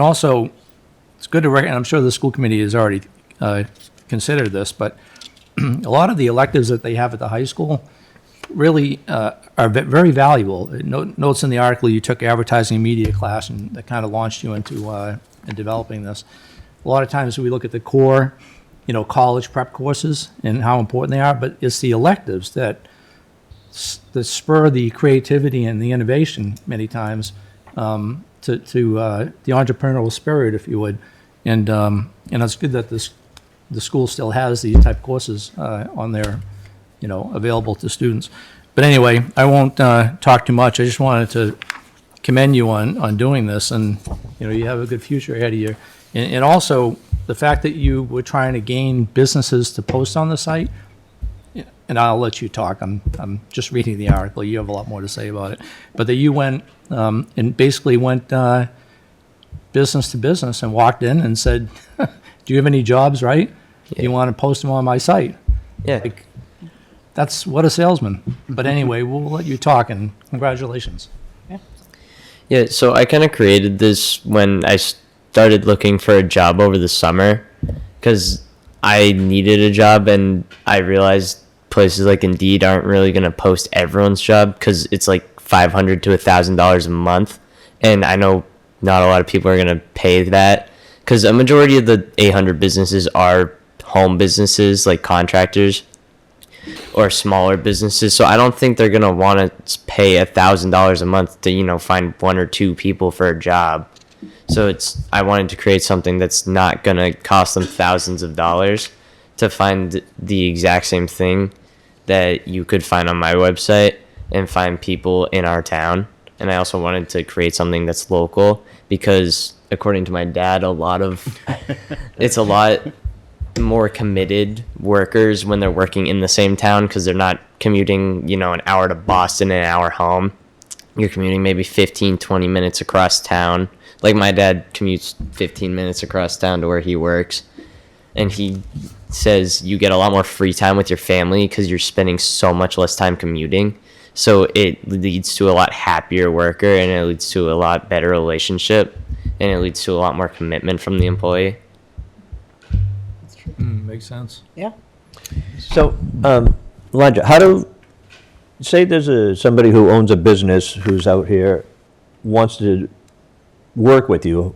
also it's good to and I'm sure the school committee has already considered this, but a lot of the electives that they have at the high school really are very valuable. It notes in the article you took advertising and media class, and that kind of launched you into in developing this. A lot of times we look at the core, college prep courses and how important they are, but it's the electives that spur the creativity and the innovation many times to the entrepreneurial spirit, if you would. And it's good that the school still has these type of courses on there, available to students. But anyway, I won't talk too much. I just wanted to commend you on doing this, and you have a good future ahead of you. And also the fact that you were trying to gain businesses to post on the site. And I'll let you talk. I'm just reading the article. You have a lot more to say about it. But that you went and basically went business to business and walked in and said, "Do you have any jobs? Right? Do you want to post them on my site?" Yeah. That's what a salesman. But anyway, we'll let you talk, and congratulations. Yeah, so I kind of created this when I started looking for a job over the summer because I needed a job, and I realized places like Indeed aren't really going to post everyone's job because it's like $500 to $1,000 a month. And I know not a lot of people are going to pay that because a majority of the 800 businesses are home businesses like contractors or smaller businesses. So I don't think they're going to want to pay $1,000 a month to, find one or two people for a job. So I wanted to create something that's not going to cost them thousands of dollars to find the exact same thing that you could find on my website and find people in our town. And I also wanted to create something that's local because according to my dad, it's a lot more committed workers when they're working in the same town because they're not commuting, an hour to Boston and an hour home. You're commuting maybe 15, 20 minutes across town. Like my dad commutes 15 minutes across town to where he works. And he says you get a lot more free time with your family because you're spending so much less time commuting. So it leads to a lot happier worker, and it leads to a lot better relationship, and it leads to a lot more commitment from the employee. Makes sense. Yeah. So, Elijah, say there's somebody who owns a business who's out here, wants to work with you.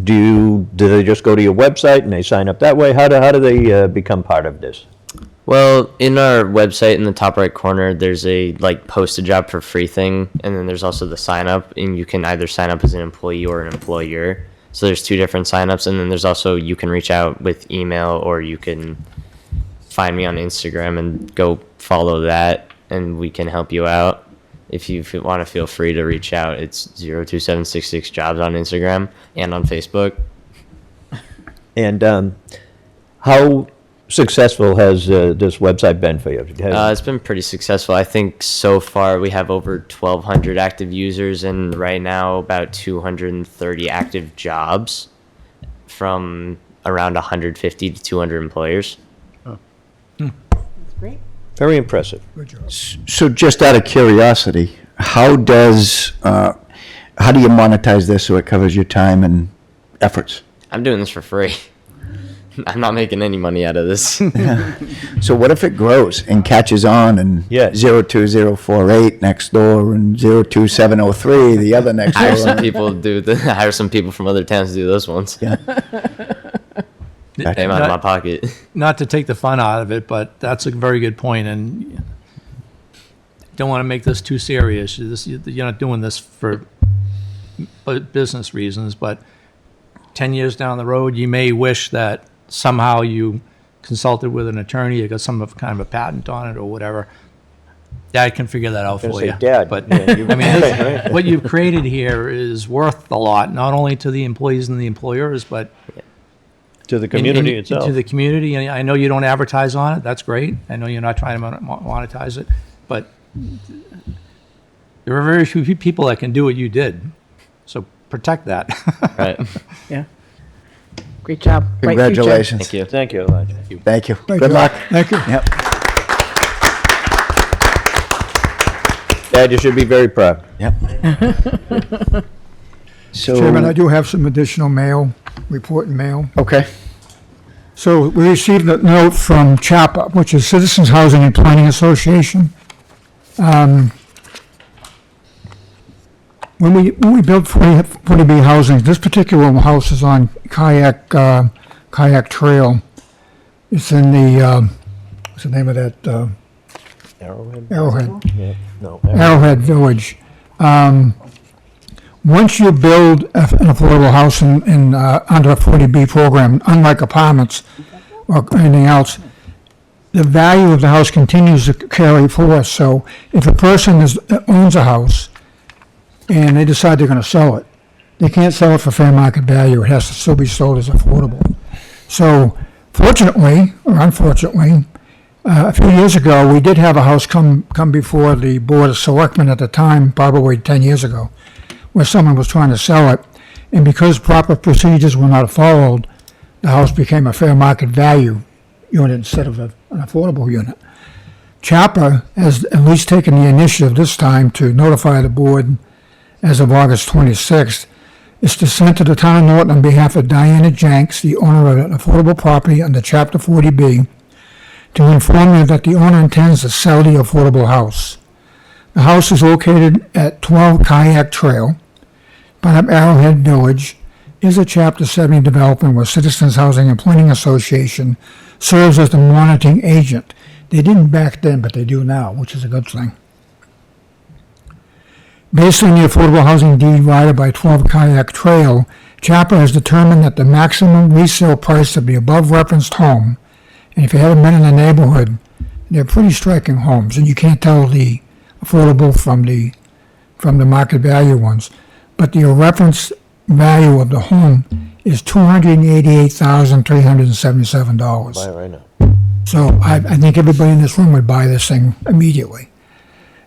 Do they just go to your website and they sign up that way? How do they become part of this? Well, in our website in the top right corner, there's a post a job for free thing, and then there's also the sign up, and you can either sign up as an employee or an employer. So there's two different signups, and then there's also you can reach out with email, or you can find me on Instagram and go follow that, and we can help you out. If you want to, feel free to reach out. It's 02766 jobs on Instagram and on Facebook. And how successful has this website been for you? It's been pretty successful. I think so far we have over 1,200 active users and right now about 230 active jobs from around 150 to 200 employers. Very impressive. So just out of curiosity, how do you monetize this so it covers your time and efforts? I'm doing this for free. I'm not making any money out of this. So what if it grows and catches on and Yeah. 02048 next door and 02703 the other next Hire door? some people hire some people from other towns to do those ones. Yeah. Pay them out of my pocket. Not to take the fun out of it, but that's a very good point, and don't want to make this too serious. You're not doing this for business reasons, but 10 years down the road, you may wish that somehow you consulted with an attorney, you got some kind of a patent on it or whatever. Dad can figure that out I was for gonna you. say, Dad, But yeah, you- I mean, this- what you've created here is worth a lot, not only to the employees and the employers, but To the community in- itself. To the community, and I know you don't advertise on it, that's great. I know you're not trying to monetize it, but there are very few people that can do what you did. So protect that. Right. Yeah. Great job. Bright future. Congratulations. Thank you. Thank you, Elijah. Thank you. Thank Good you. luck. Thank you. Yep. Dad, you should be very proud. Yep. So, Chairman, I do have some additional mail, report and mail. okay. So we received a note from CHAPA, which is Citizens Housing and Planning Association. When we built 40B housing, this particular house is on Kayak Trail. It's in the, what's the name of that, Arrowhead? Arrowhead, Yeah, no. Arrowhead Village. Once you build an affordable house under a 40B program, unlike apartments or anything else, the value of the house continues to carry forth. So if a person owns a house and they decide they're going to sell it, they can't sell it for fair market value. It has to still be sold as affordable. So fortunately, or unfortunately, a few years ago, we did have a house come before the Board of Selectmen at the time, probably 10 years ago, where someone was trying to sell it. And because proper procedures were not followed, the house became a fair market value unit instead of an affordable unit. CHAPA has at least taken the initiative this time to notify the board as of August 26th, is to send to the town of Norton on behalf of Diana Jenks, the owner of an affordable property under Chapter 40B, to inform her that the owner intends to sell the affordable house. The house is located at 12 Kayak Trail, part of Arrowhead Village, is a Chapter 70 development where Citizens Housing and Planning Association serves as the monitoring agent. They didn't back then, but they do now, which is a good thing. Based on the affordable housing deed rider by 12 Kayak Trail, CHAPA has determined that the maximum resale price of the above referenced home, and if you haven't been in the neighborhood, they're pretty striking homes, and you can't tell the affordable from the market value ones. But the reference value of the home is $288,377. Buy it right now. So I think everybody in this room would buy this thing immediately.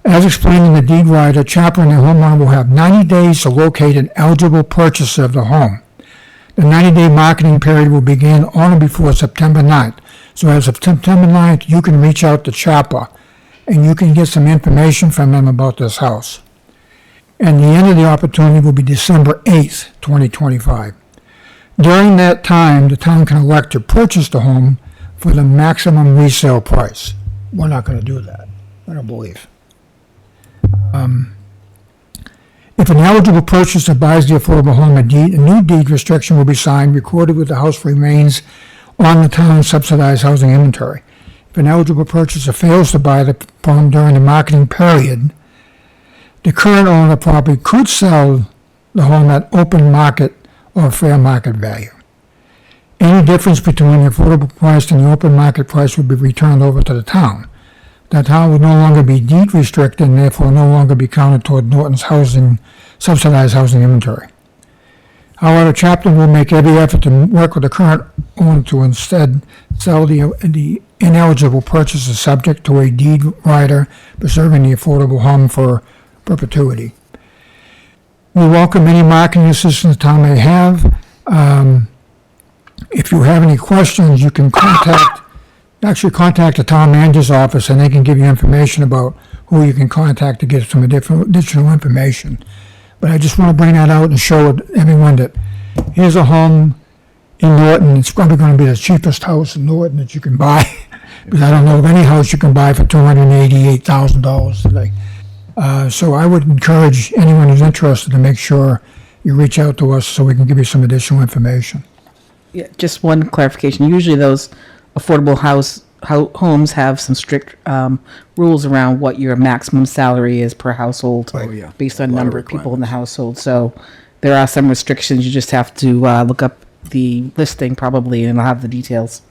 As explained in the deed rider, CHAPA and the homeowner will have 90 days to locate an eligible purchaser of the home. The 90-day marketing period will begin on or before September 9th. So as of September 9th, you can reach out to CHAPA and you can get some information from them about this house. And the end of the opportunity will be December 8th, 2025. During that time, the town can elect to purchase the home for the maximum resale price. We're not going to do that, I don't believe. If an eligible purchaser buys the affordable home, a new deed restriction will be signed, recorded with the house remains on the town's subsidized housing inventory. If an eligible purchaser fails to buy the home during the marketing period, the current owner of the property could sell the home at open market or fair market value. Any difference between the affordable price and the open market price would be returned over to the town. The town would no longer be deed restricted and therefore no longer be counted toward Norton's subsidized housing inventory. However, Chaplin will make every effort to work with the current owner to instead sell the ineligible purchaser subject to a deed rider, preserving the affordable home for perpetuity. We welcome any marketing assistance the town may have. If you have any questions, you can contact the town manager's office, and they can give you information about who you can contact to get some additional information. But I just want to bring that out and show everyone that here's a home in Norton. It's probably going to be the cheapest house in Norton that you can buy, because I don't know of any house you can buy for $288,000 today. So I would encourage anyone who's interested to make sure you reach out to us so we can give you some additional information. Yeah, just one clarification. Usually those affordable homes have some strict rules around what your maximum salary is per household based on number of people in the household. So there are some restrictions. You just have to look up the listing probably, and I'll have the details.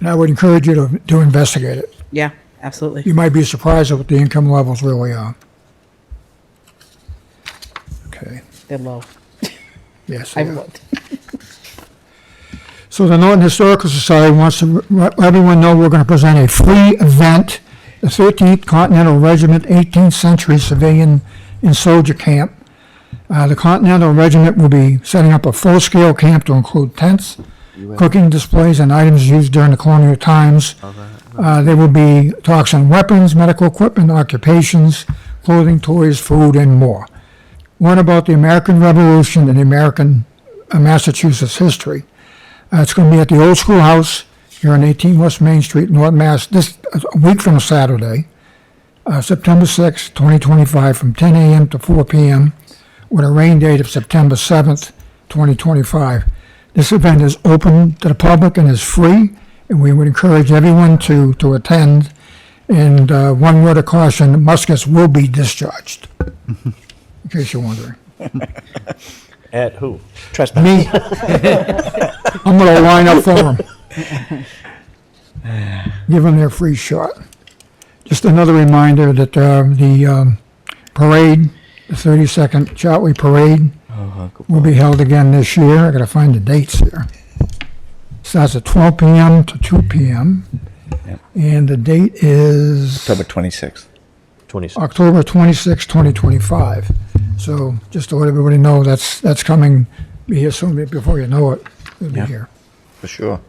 And I would encourage you to investigate it. Yeah, absolutely. You might be surprised at what the income levels really are. Okay. They're low. Yes. I've looked. So the Norton Historical Society wants to let everyone know we're going to present a free event, the 13th Continental Regiment 18th Century Civilian and Soldier Camp. The Continental Regiment will be setting up a full-scale camp to include tents, cooking displays, and items used during the colonial times. There will be talks on weapons, medical equipment, occupations, clothing, toys, food, and more. One about the American Revolution and the American Massachusetts history. It's going to be at the Old Schoolhouse here on 18 West Main Street, Norton, Mass. This a week from Saturday, September 6, 2025, from 10 a.m. to 4 p.m. with a rain date of September 7th, 2025. This event is open to the public and is free, and we would encourage everyone to attend. And one word of caution, muskets will be discharged, in case you're wondering. At who? Me. I'm going to line up for them. Give them their free shot. Just another reminder that the parade, the 32nd Chartley Parade, will be held again this year. I got to find the dates here. Starts at 12 p.m. to 2 p.m. Yep. And the date is October 26th. October 26, 2025. So just to let everybody know, that's coming, be here soon, before you know it, it'll be here. For sure.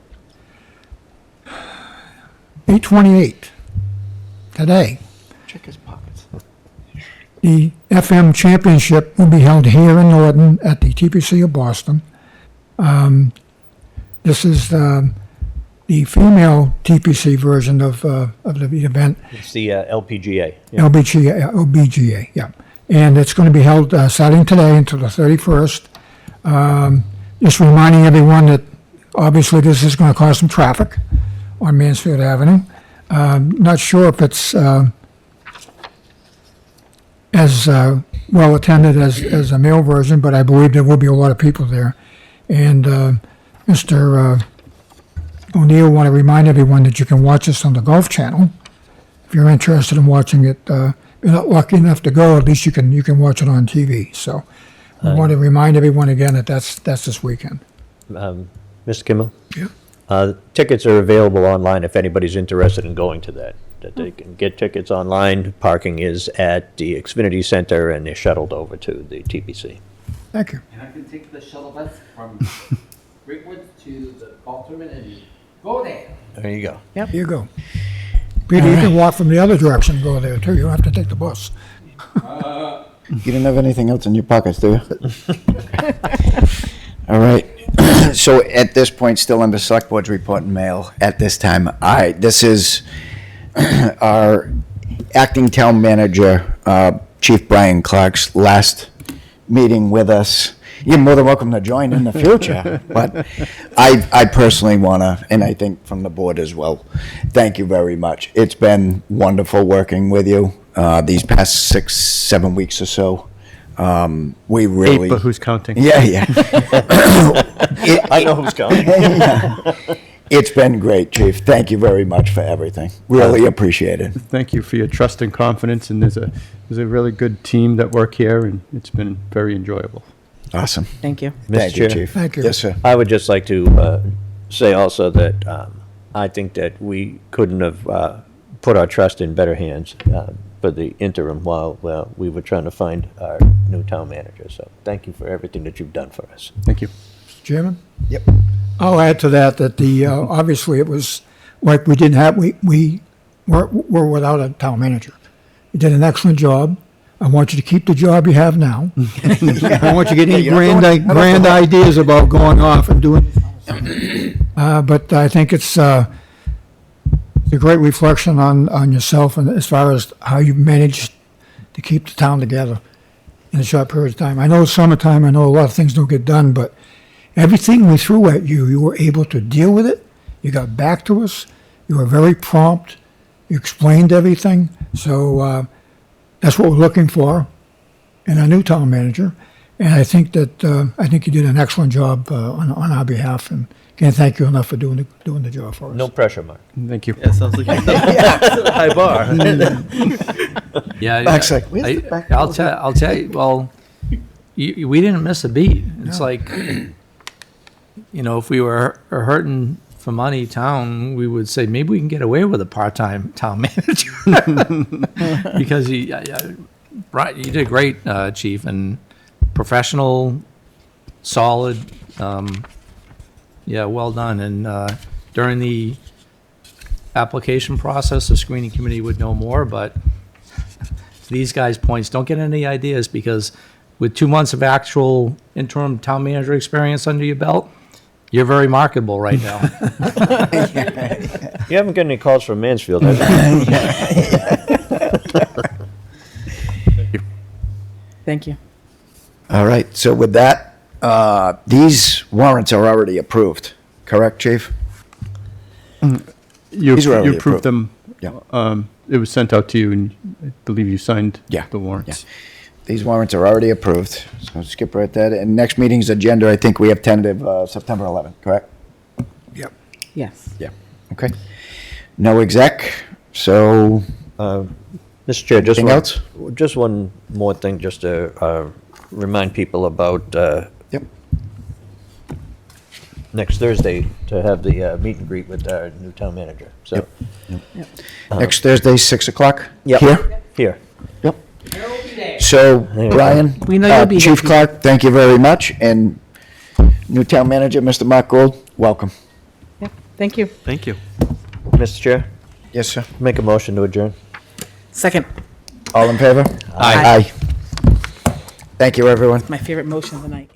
8:28, today. Check his pockets. The FM Championship will be held here in Norton at the TPC of Boston. This is the female TPC version of the event. It's the LPGA. LBGA, yeah. And it's going to be held starting today until the 31st. Just reminding everyone that obviously this is going to cause some traffic on Mansfield Avenue. Not sure if it's as well attended as a male version, but I believe there will be a lot of people there. And Mr. O'Neill want to remind everyone that you can watch us on the Golf Channel. If you're interested in watching it, you're not lucky enough to go, at least you can watch it on TV. So we want to remind everyone again that that's this weekend. Mr. Kimmel? Yeah. Tickets are available online if anybody's interested in going to that they can get tickets online. Parking is at the Xfinity Center, and they're shuttled over to the TPC. Thank you. And I can take the shuttle bus from Greatwood to the golf tournament and go there. There you go. Here you go. Peter, you can walk from the other direction and go there too. You don't have to take the bus. You didn't have anything else in your pockets, do you? All right. So at this point, still under Select Board's report and mail at this time. This is our acting town manager, Chief Brian Clark's last meeting with us. You're more than welcome to join in the future, but I personally want to, and I think from the board as well, thank you very much. It's been wonderful working with you these past 6-7 weeks or so. We really... 8, but who's counting? Yeah. I know who's counting. It's been great, Chief. Thank you very much for everything. Really appreciate it. Thank you for your trust and confidence, and there's a really good team that work here, and it's been very enjoyable. Awesome. Thank you. Thank you, Chair. Chief. Thank you. Yes, sir. I would just like to say also that I think that we couldn't have put our trust in better hands for the interim while we were trying to find our new town manager. So thank you for everything that you've done for us. Thank you. Chairman? Yep. I'll add to that, that obviously it was, like, we were without a town manager. You did an excellent job. I want you to keep the job you have now. I don't want you to get any grand ideas about going off and doing. But I think it's a great reflection on yourself and as far as how you managed to keep the town together in a short period of time. I know it's summertime, I know a lot of things don't get done, but everything we threw at you, you were able to deal with it. You got back to us. You were very prompt. You explained everything. So that's what we're looking for in a new town manager. And I think that you did an excellent job on our behalf, and can't thank you enough for doing the job for us. No pressure, Mark. Thank you. Yeah, sounds like a high bar. Yeah. Back's like, where's the back? I'll tell you, well, we didn't miss a beat. It's like, if we were hurting for money town, we would say maybe we can get away with a part-time town manager. Because you did great, Chief, and professional, solid, well done. And during the application process, the screening committee would know more, but to these guys' points, don't get any ideas, because with 2 months of actual interim town manager experience under your belt, you're very marketable right now. You haven't got any calls from Mansfield, have you? Thank you. All right, so with that, these warrants are already approved, correct, Chief? You These were already approved approved. them. Yeah. It was sent out to you, and I believe you signed Yeah. the warrants. These warrants are already approved, so skip right that. And next meeting's agenda, I think we have tentative September 11th, correct? Yep. Yes. Yeah, okay. No exec, so Mr. Chair, anything else? just one more thing, just to remind people about Yep. next Thursday to have the meet and greet with our new town manager. So, Next Thursday, 6 o'clock? Yep. Here? Here. Yep. So, Brian, We know you'll be Chief here. Clark, thank you very much, and new town manager, Mr. Mark Gold, welcome. Thank you. Thank you. Mr. Chair, Yes, sir. make a motion to adjourn. Second, All in favor? Aye. Thank you, everyone. my favorite motion of the night.